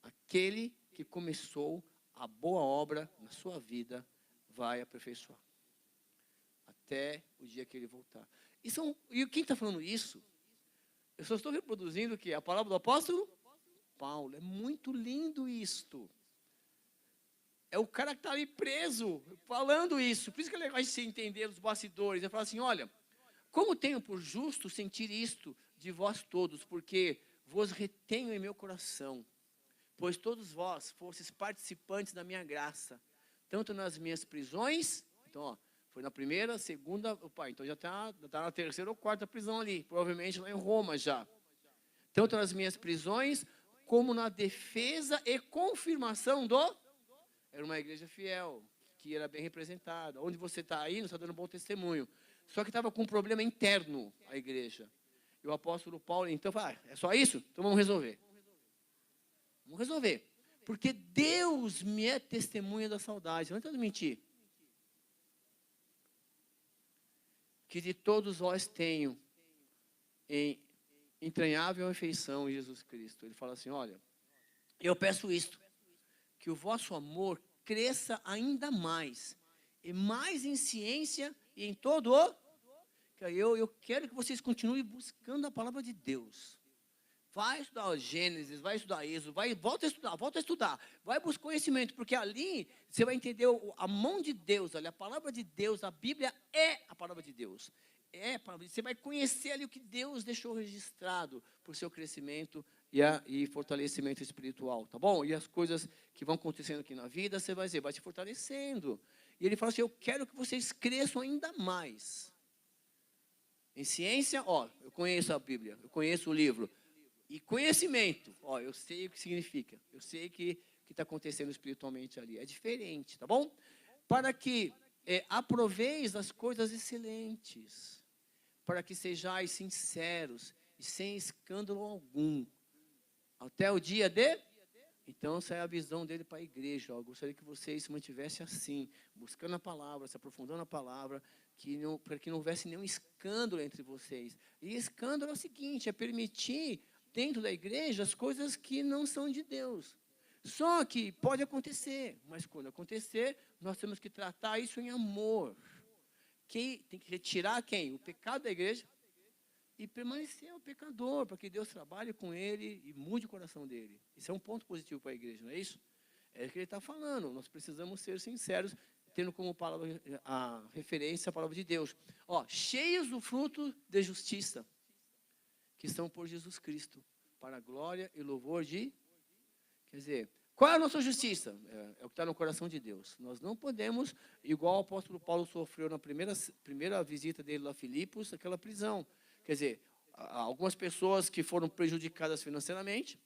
Aquele que começou a boa obra na sua vida vai aperfeiçoar. Até o dia que ele voltar. E quem está falando isso? Eu só estou reproduzindo o quê? A palavra do apóstolo Paulo. É muito lindo isto. É o cara que está ali preso, falando isso. Por isso que é legal a gente entender os bastidores. Eu falo assim, olha, como tenho por justo sentir isto de vós todos, porque vos retenho em meu coração, pois todos vós fostes participantes da minha graça, tanto nas minhas prisões, então, ó, foi na primeira, segunda, opa, então já está na terceira ou quarta prisão ali, provavelmente lá em Roma já. Tanto nas minhas prisões, como na defesa e confirmação era uma igreja fiel, que era bem representada. Onde você está aí, não está dando bom testemunho. Só que estava com um problema interno a igreja. E o apóstolo Paulo, então, fala, é só isso? Então vamos resolver. Vamos resolver. Porque Deus me é testemunha da saudade. Não adianta mentir. Que de todos vós tenho em entranhável afeição em Jesus Cristo. Ele fala assim, olha, eu peço isto, que o vosso amor cresça ainda mais, e mais em ciência e em todo o... Eu quero que vocês continuem buscando a palavra de Deus. Vai estudar o Gênesis, vai estudar Êxodo, volta a estudar, vai buscar conhecimento, porque ali você vai entender a mão de Deus, ali, a palavra de Deus, a Bíblia é a palavra de Deus. Você vai conhecer ali o que Deus deixou registrado para o seu crescimento e fortalecimento espiritual, tá bom? E as coisas que vão acontecendo aqui na vida, você vai se fortalecendo. E ele fala assim, eu quero que vocês cresçam ainda mais. Em ciência, ó, eu conheço a Bíblia, eu conheço o livro. E conhecimento, ó, eu sei o que significa, eu sei o que está acontecendo espiritualmente ali, é diferente, tá bom? Para que aproveis as coisas excelentes, para que sejais sinceros e sem escândalo algum, até o dia de... Então, essa é a visão dele para a igreja, ó, eu gostaria que vocês se mantivessem assim, buscando a palavra, se aprofundando a palavra, para que não houvesse nenhum escândalo entre vocês. E escândalo é o seguinte, é permitir dentro da igreja as coisas que não são de Deus. Só que pode acontecer, mas quando acontecer, nós temos que tratar isso em amor. Tem que retirar quem? O pecado da igreja e permanecer o pecador, para que Deus trabalhe com ele e mude o coração dele. Isso é um ponto positivo para a igreja, não é isso? É o que ele está falando, nós precisamos ser sinceros, tendo como palavra, a referência a palavra de Deus. Ó, cheios do fruto de justiça, que são por Jesus Cristo, para a glória e louvor de... Quer dizer, qual é a nossa justiça? É o que está no coração de Deus. Nós não podemos, igual o apóstolo Paulo sofreu na primeira visita dele lá a Filipos, aquela prisão. Quer dizer, algumas pessoas que foram prejudicadas financeiramente,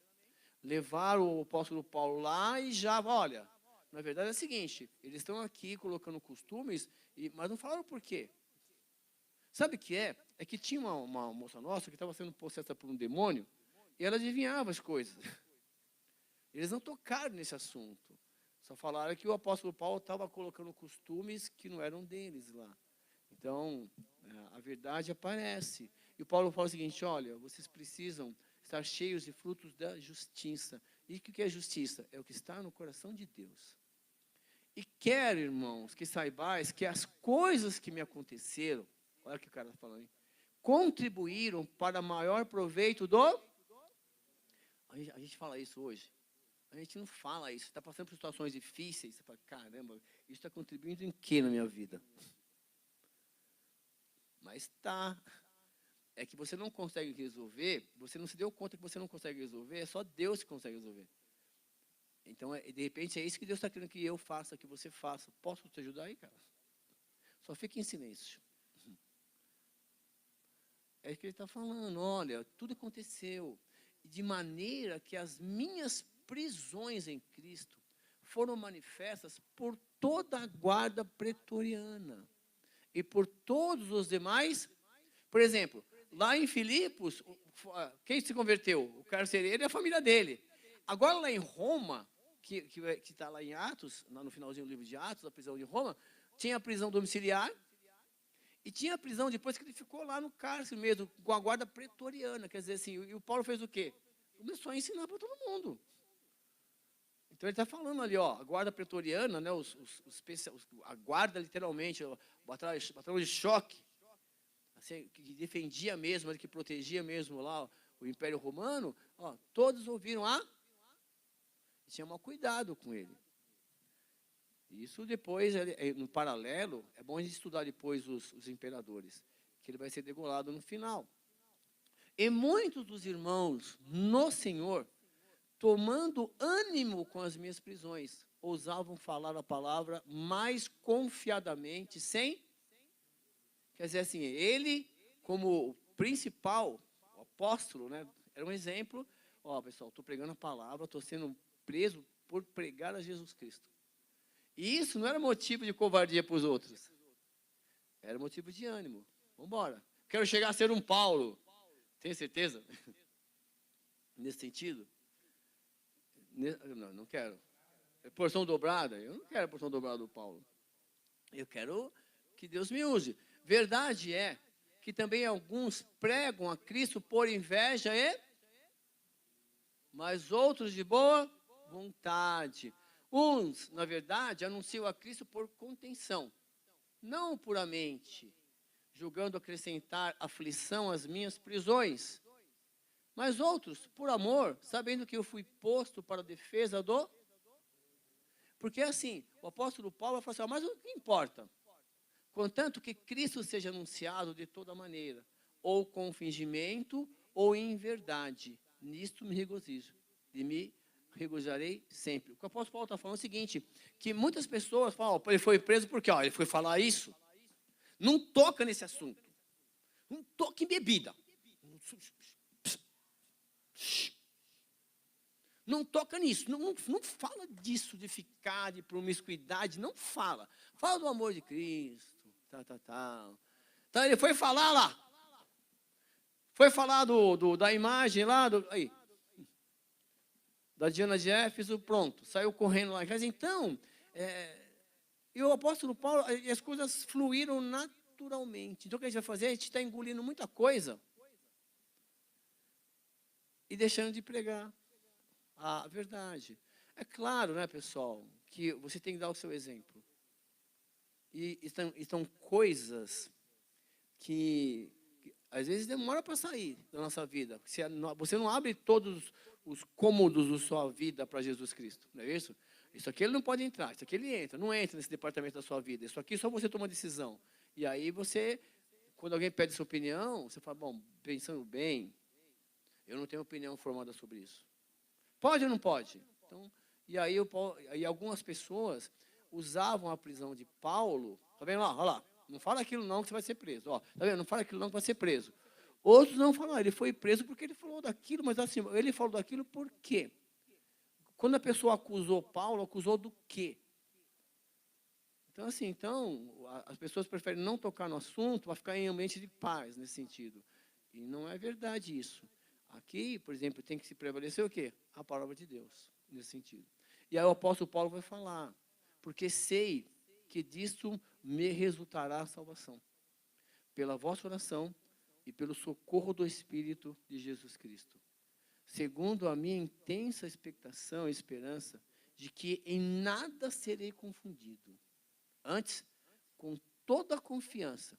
levaram o apóstolo Paulo lá e já, olha, na verdade é o seguinte, eles estão aqui colocando costumes, mas não falaram por quê. Sabe o que é? É que tinha uma moça nossa que estava sendo possessa por um demônio e ela adivinhava as coisas. Eles não tocaram nesse assunto. Só falaram que o apóstolo Paulo estava colocando costumes que não eram deles lá. Então, a verdade aparece. E o Paulo fala o seguinte, olha, vocês precisam estar cheios de frutos da justiça. E o que é justiça? É o que está no coração de Deus. E quero, irmãos, que saibais que as coisas que me aconteceram, olha o que o cara está falando, hein? Contribuíram para maior proveito do... A gente fala isso hoje. A gente não fala isso. Você está passando por situações difíceis, você fala, caramba, isso está contribuindo em quê na minha vida? Mas está. É que você não consegue resolver, você não se deu conta que você não consegue resolver, é só Deus que consegue resolver. Então, de repente, é isso que Deus está querendo que eu faça, que você faça. Posso te ajudar aí, cara? Só fique em silêncio. É isso que ele está falando, olha, tudo aconteceu. De maneira que as minhas prisões em Cristo foram manifestas por toda a guarda pretoriana e por todos os demais. Por exemplo, lá em Filipos, quem se converteu? O carcereiro e a família dele. Agora lá em Roma, que está lá em Atos, lá no finalzinho do livro de Atos, da prisão de Roma, tinha a prisão domiciliar e tinha a prisão depois que ele ficou lá no cárcere mesmo, com a guarda pretoriana. Quer dizer assim, e o Paulo fez o quê? Começou a ensinar para todo mundo. Então ele está falando ali, ó, a guarda pretoriana, né, a guarda literalmente, o batalhão de choque, assim, que defendia mesmo, que protegia mesmo lá o Império Romano, ó, todos ouviram tinha um cuidado com ele. Isso depois, no paralelo, é bom a gente estudar depois os imperadores, que ele vai ser degolado no final. E muitos dos irmãos no Senhor, tomando ânimo com as minhas prisões, ousavam falar a palavra mais confiadamente, quer dizer assim, ele, como o principal, o apóstolo, né, era um exemplo, ó, pessoal, estou pregando a palavra, estou sendo preso por pregar a Jesus Cristo. E isso não era motivo de covardia para os outros, era motivo de ânimo. Vamos embora. Quero chegar a ser um Paulo. Tem certeza? Nesse sentido? Não quero. Porção dobrada? Eu não quero a porção dobrada do Paulo. Eu quero que Deus me use. Verdade é que também alguns pregam a Cristo por inveja mas outros de boa vontade. Uns, na verdade, anunciam a Cristo por contenção, não puramente, julgando acrescentar aflição às minhas prisões. Mas outros, por amor, sabendo que eu fui posto para a defesa do... Porque assim, o apóstolo Paulo vai falar assim, mas o que importa? Contanto que Cristo seja anunciado de toda maneira, ou com fingimento, ou em verdade. Nisto me regozijo, e me regozijarei sempre. O que o apóstolo Paulo está falando é o seguinte, que muitas pessoas falam, ele foi preso porque ele foi falar isso. Não toca nesse assunto. Não toca em bebida. Não toca nisso, não fala disso, de ficar, de promiscuidade, não fala. Fala do amor de Cristo, Então ele foi falar lá. Foi falar da imagem lá, da Diana de Éfeso, pronto, saiu correndo lá em casa. Então, e o apóstolo Paulo, as coisas fluíram naturalmente. Então o que a gente vai fazer? A gente está engolindo muita coisa e deixando de pregar a verdade. É claro, né, pessoal, que você tem que dar o seu exemplo. E estão coisas que às vezes demora para sair da nossa vida. Você não abre todos os cômodos da sua vida para Jesus Cristo, não é isso? Isso aqui ele não pode entrar, isso aqui ele entra, não entra nesse departamento da sua vida. Isso aqui só você toma decisão. E aí você, quando alguém pede sua opinião, você fala, bom, pensando bem, eu não tenho opinião formada sobre isso. Pode ou não pode? Então, e aí algumas pessoas usavam a prisão de Paulo, tá vendo lá, olha lá, não fala aquilo não que você vai ser preso, ó, tá vendo? Não fala aquilo não que vai ser preso. Outros não falam, ele foi preso porque ele falou daquilo, mas assim, ele falou daquilo por quê? Quando a pessoa acusou Paulo, acusou do quê? Então, assim, as pessoas preferem não tocar no assunto para ficar em ambiente de paz, nesse sentido. E não é verdade isso. Aqui, por exemplo, tem que se prevalecer o quê? A palavra de Deus, nesse sentido. E aí o apóstolo Paulo vai falar, porque sei que disto me resultará a salvação. pela vossa oração e pelo socorro do Espírito de Jesus Cristo, segundo a minha intensa expectação e esperança de que em nada serei confundido. Antes, com toda a confiança,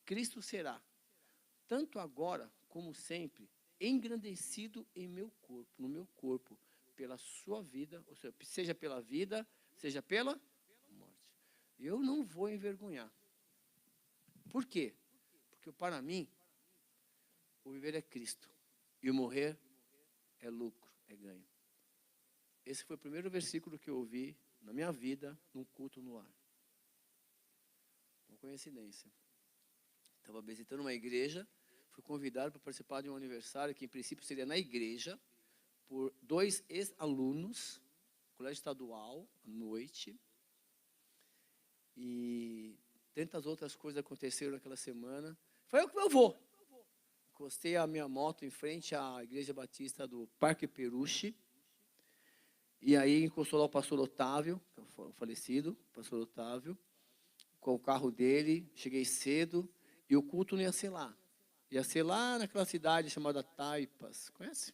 Cristo será, tanto agora como sempre, engrandecido em meu corpo, no meu corpo, pela sua vida, ou seja pela vida, seja pela morte. Eu não vou envergonhar. Por quê? Porque para mim, o viver é Cristo e o morrer é lucro, é ganho. Esse foi o primeiro versículo que eu ouvi na minha vida, num culto no ar. Uma coincidência. Estava visitando uma igreja, fui convidado para participar de um aniversário que, em princípio, seria na igreja, por 2 ex-alunos, colégio estadual, à noite. E tantas outras coisas aconteceram naquela semana. Falei, eu vou. Encostei a minha moto em frente à Igreja Batista do Parque Peruche. E aí encostou lá o pastor Otávio, o falecido pastor Otávio, com o carro dele. Cheguei cedo e o culto não ia ser lá. Ia ser lá naquela cidade chamada Taipas. Conhece?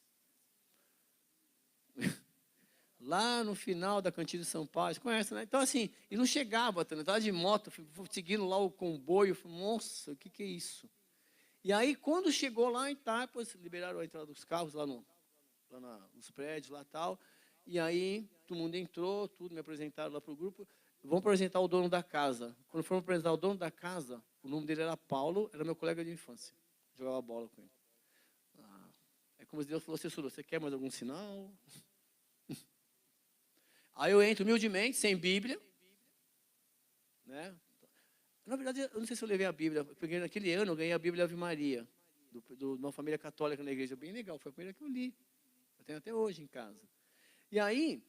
Lá no final da Cantina de São Paulo. Conhece, né? Então, assim, e não chegava, eu estava de moto, seguindo lá o comboio. Falei, nossa, o que é isso? E aí, quando chegou lá em Taipas, liberaram a entrada dos carros lá nos prédios, lá e tal. E aí, todo mundo entrou, tudo, me apresentaram lá para o grupo. Vamos apresentar o dono da casa. Quando foram apresentar o dono da casa, o nome dele era Paulo, era meu colega de infância. Jogava bola com ele. É como se Deus falou assim, você quer mais algum sinal? Aí eu entro humildemente, sem Bíblia. Né? Na verdade, eu não sei se eu levei a Bíblia, porque naquele ano eu ganhei a Bíblia Ave Maria, de uma família católica na igreja, bem legal, foi a primeira que eu li. Eu tenho até hoje em casa. E aí,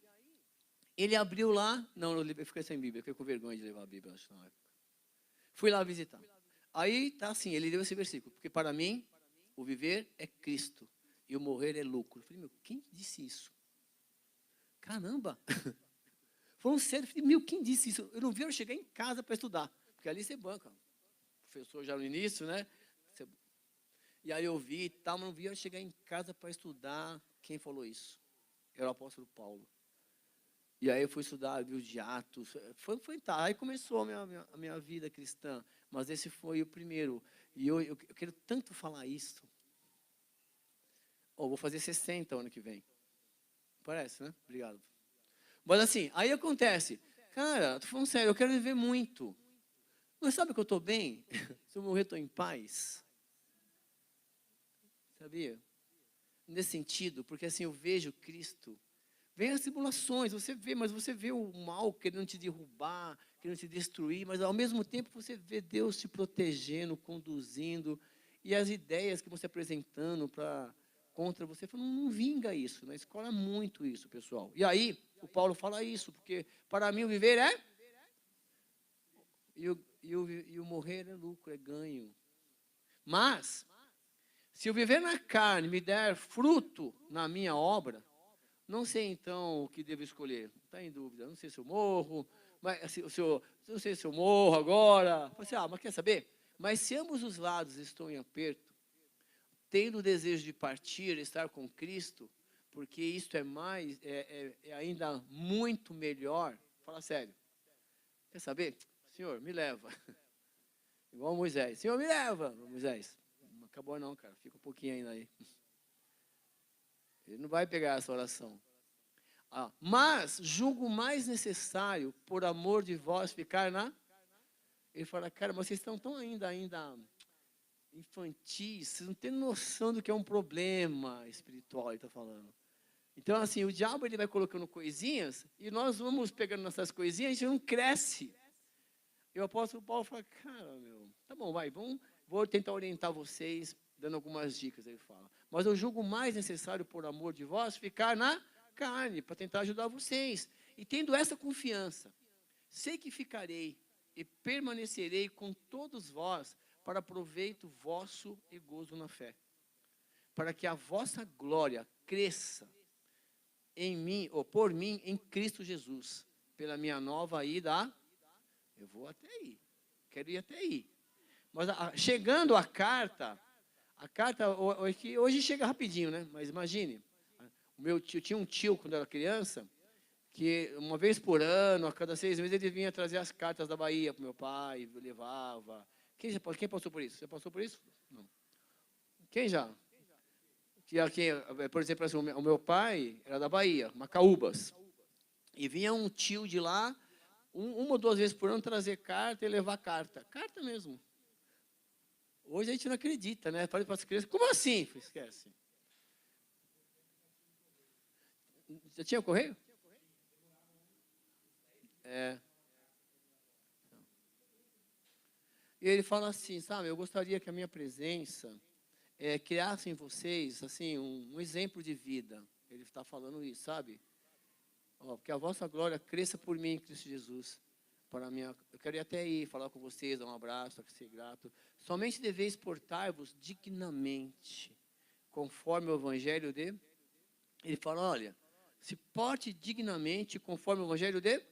ele abriu lá, não, eu fiquei sem Bíblia, fiquei com vergonha de levar a Bíblia, acho, na época. Fui lá visitar. Aí, tá assim, ele deu esse versículo, porque para mim, o viver é Cristo, e o morrer é lucro. Eu falei, meu, quem disse isso? Caramba! Falando sério, eu falei, meu, quem disse isso? Eu não vi eu chegar em casa para estudar, porque ali você banca. Professor já no início, né? E aí eu vi e tal, mas não vi eu chegar em casa para estudar. Quem falou isso? Era o apóstolo Paulo. E aí eu fui estudar livro de Atos. Tá. Aí começou a minha vida cristã. Mas esse foi o primeiro. E eu quero tanto falar isso. Vou fazer 60 ano que vem. Parece, né? Obrigado. Mas assim, aí acontece. Cara, tô falando sério, eu quero viver muito. Mas sabe que eu estou bem? Se eu morrer, estou em paz. Sabia? Nesse sentido, porque assim, eu vejo Cristo. Vem as tribulações, você vê, mas você vê o mal querendo te derrubar, querendo te destruir, mas ao mesmo tempo você vê Deus te protegendo, conduzindo, e as ideias que você apresentando contra você, não vinga isso. Na escola é muito isso, pessoal. E aí, o Paulo fala isso, porque para mim o viver é... E o morrer é lucro, é ganho. Mas, se eu viver na carne me der fruto na minha obra, não sei então o que devo escolher. Está em dúvida. Não sei se eu morro, não sei se eu morro agora. Mas quer saber? Mas se ambos os lados estão em aperto, tendo o desejo de partir, estar com Cristo, porque isto é ainda muito melhor. Fala sério. Quer saber? Senhor, me leva. Igual Moisés. Senhor, me leva, Moisés. Não acabou não, cara. Fica um pouquinho ainda aí. Ele não vai pegar essa oração. Mas julgo mais necessário, por amor de vós, ficar na... Ele fala, cara, mas vocês estão tão ainda infantis, vocês não têm noção do que é um problema espiritual, ele está falando. Então, assim, o diabo ele vai colocando coisinhas, e nós vamos pegando nossas coisinhas, a gente não cresce. E o apóstolo Paulo fala, cara, tá bom, vou tentar orientar vocês, dando algumas dicas, ele fala. Mas eu julgo mais necessário, por amor de vós, ficar na carne, para tentar ajudar vocês. E tendo essa confiança, sei que ficarei e permanecerei com todos vós, para proveito vosso e gozo na fé. Para que a vossa glória cresça em mim, ou por mim, em Cristo Jesus, pela minha nova ida. Eu vou até aí, quero ir até aí. Mas chegando a carta que hoje chega rapidinho, né? Mas imagine, o meu tio, tinha um tio quando eu era criança, que uma vez por ano, a cada 6 meses, ele vinha trazer as cartas da Bahia para o meu pai, levava. Quem passou por isso? Você passou por isso? Não. Quem já? Por exemplo, assim, o meu pai era da Bahia, Macaúbas. E vinha um tio de lá, uma ou 2 vezes por ano, trazer carta e levar carta. Carta mesmo. Hoje a gente não acredita, né? Fala para as crianças, como assim? Esquece. Já tinha correio? É. E ele fala assim, sabe, eu gostaria que a minha presença criasse em vocês, assim, um exemplo de vida. Ele está falando isso, sabe? Que a vossa glória cresça por mim, Cristo Jesus. Eu quero ir até aí, falar com vocês, dar um abraço, ser grato. Somente deveis portar-vos dignamente, conforme o evangelho de... Ele fala, olha, se porte dignamente, conforme o evangelho de...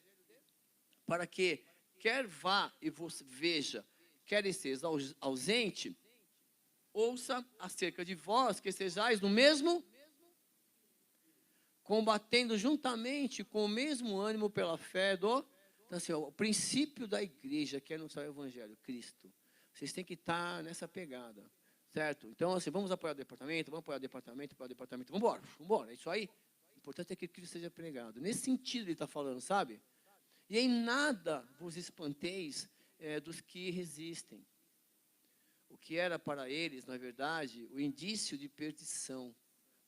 Para que, quer vá e você veja, quer esteja ausente, ouça acerca de vós, que estejais no mesmo... combatendo juntamente com o mesmo ânimo pela fé do... Então, assim, o princípio da igreja, que é anunciar o evangelho, Cristo. Vocês têm que estar nessa pegada, certo? Então, assim, vamos apoiar o departamento, vamos embora, é isso aí. O importante é que Cristo seja pregado. Nesse sentido ele está falando, sabe? E em nada vos espanteis dos que resistem. O que era para eles, na verdade, o indício de perdição,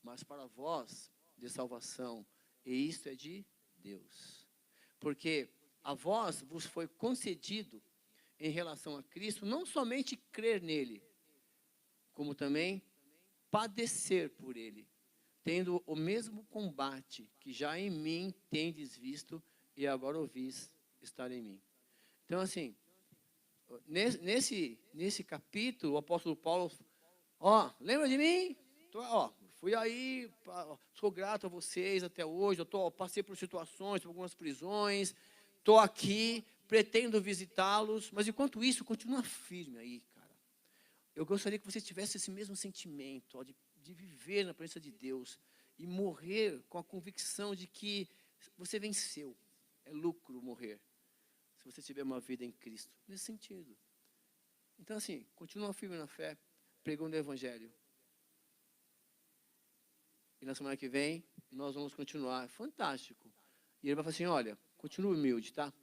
mas para vós, de salvação, e isto é de Deus. Porque a vós vos foi concedido, em relação a Cristo, não somente crer nele, como também padecer por ele, tendo o mesmo combate que já em mim tendes visto e agora ouvis estar em mim. Então, assim, nesse capítulo, o apóstolo Paulo, lembra de mim? Fui aí, sou grato a vocês até hoje, passei por situações, por algumas prisões, estou aqui, pretendo visitá-los, mas enquanto isso, continua firme aí, cara. Eu gostaria que você tivesse esse mesmo sentimento, de viver na presença de Deus e morrer com a convicção de que você venceu. É lucro morrer, se você tiver uma vida em Cristo, nesse sentido. Então, assim, continua firme na fé, pregando o evangelho. E na semana que vem, nós vamos continuar. Fantástico. E ele vai falar assim, olha, continua humilde, tá?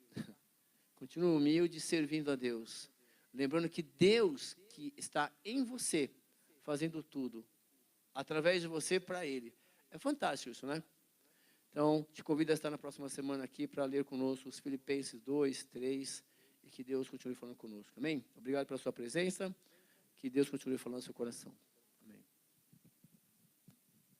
Continua humilde, servindo a Deus. Lembrando que Deus que está em você, fazendo tudo, através de você, para Ele. É fantástico isso, né? Então, te convido a estar na próxima semana aqui para ler conosco os Filipenses 2, 3, e que Deus continue falando conosco. Amém? Obrigado pela sua presença. Que Deus continue falando no seu coração.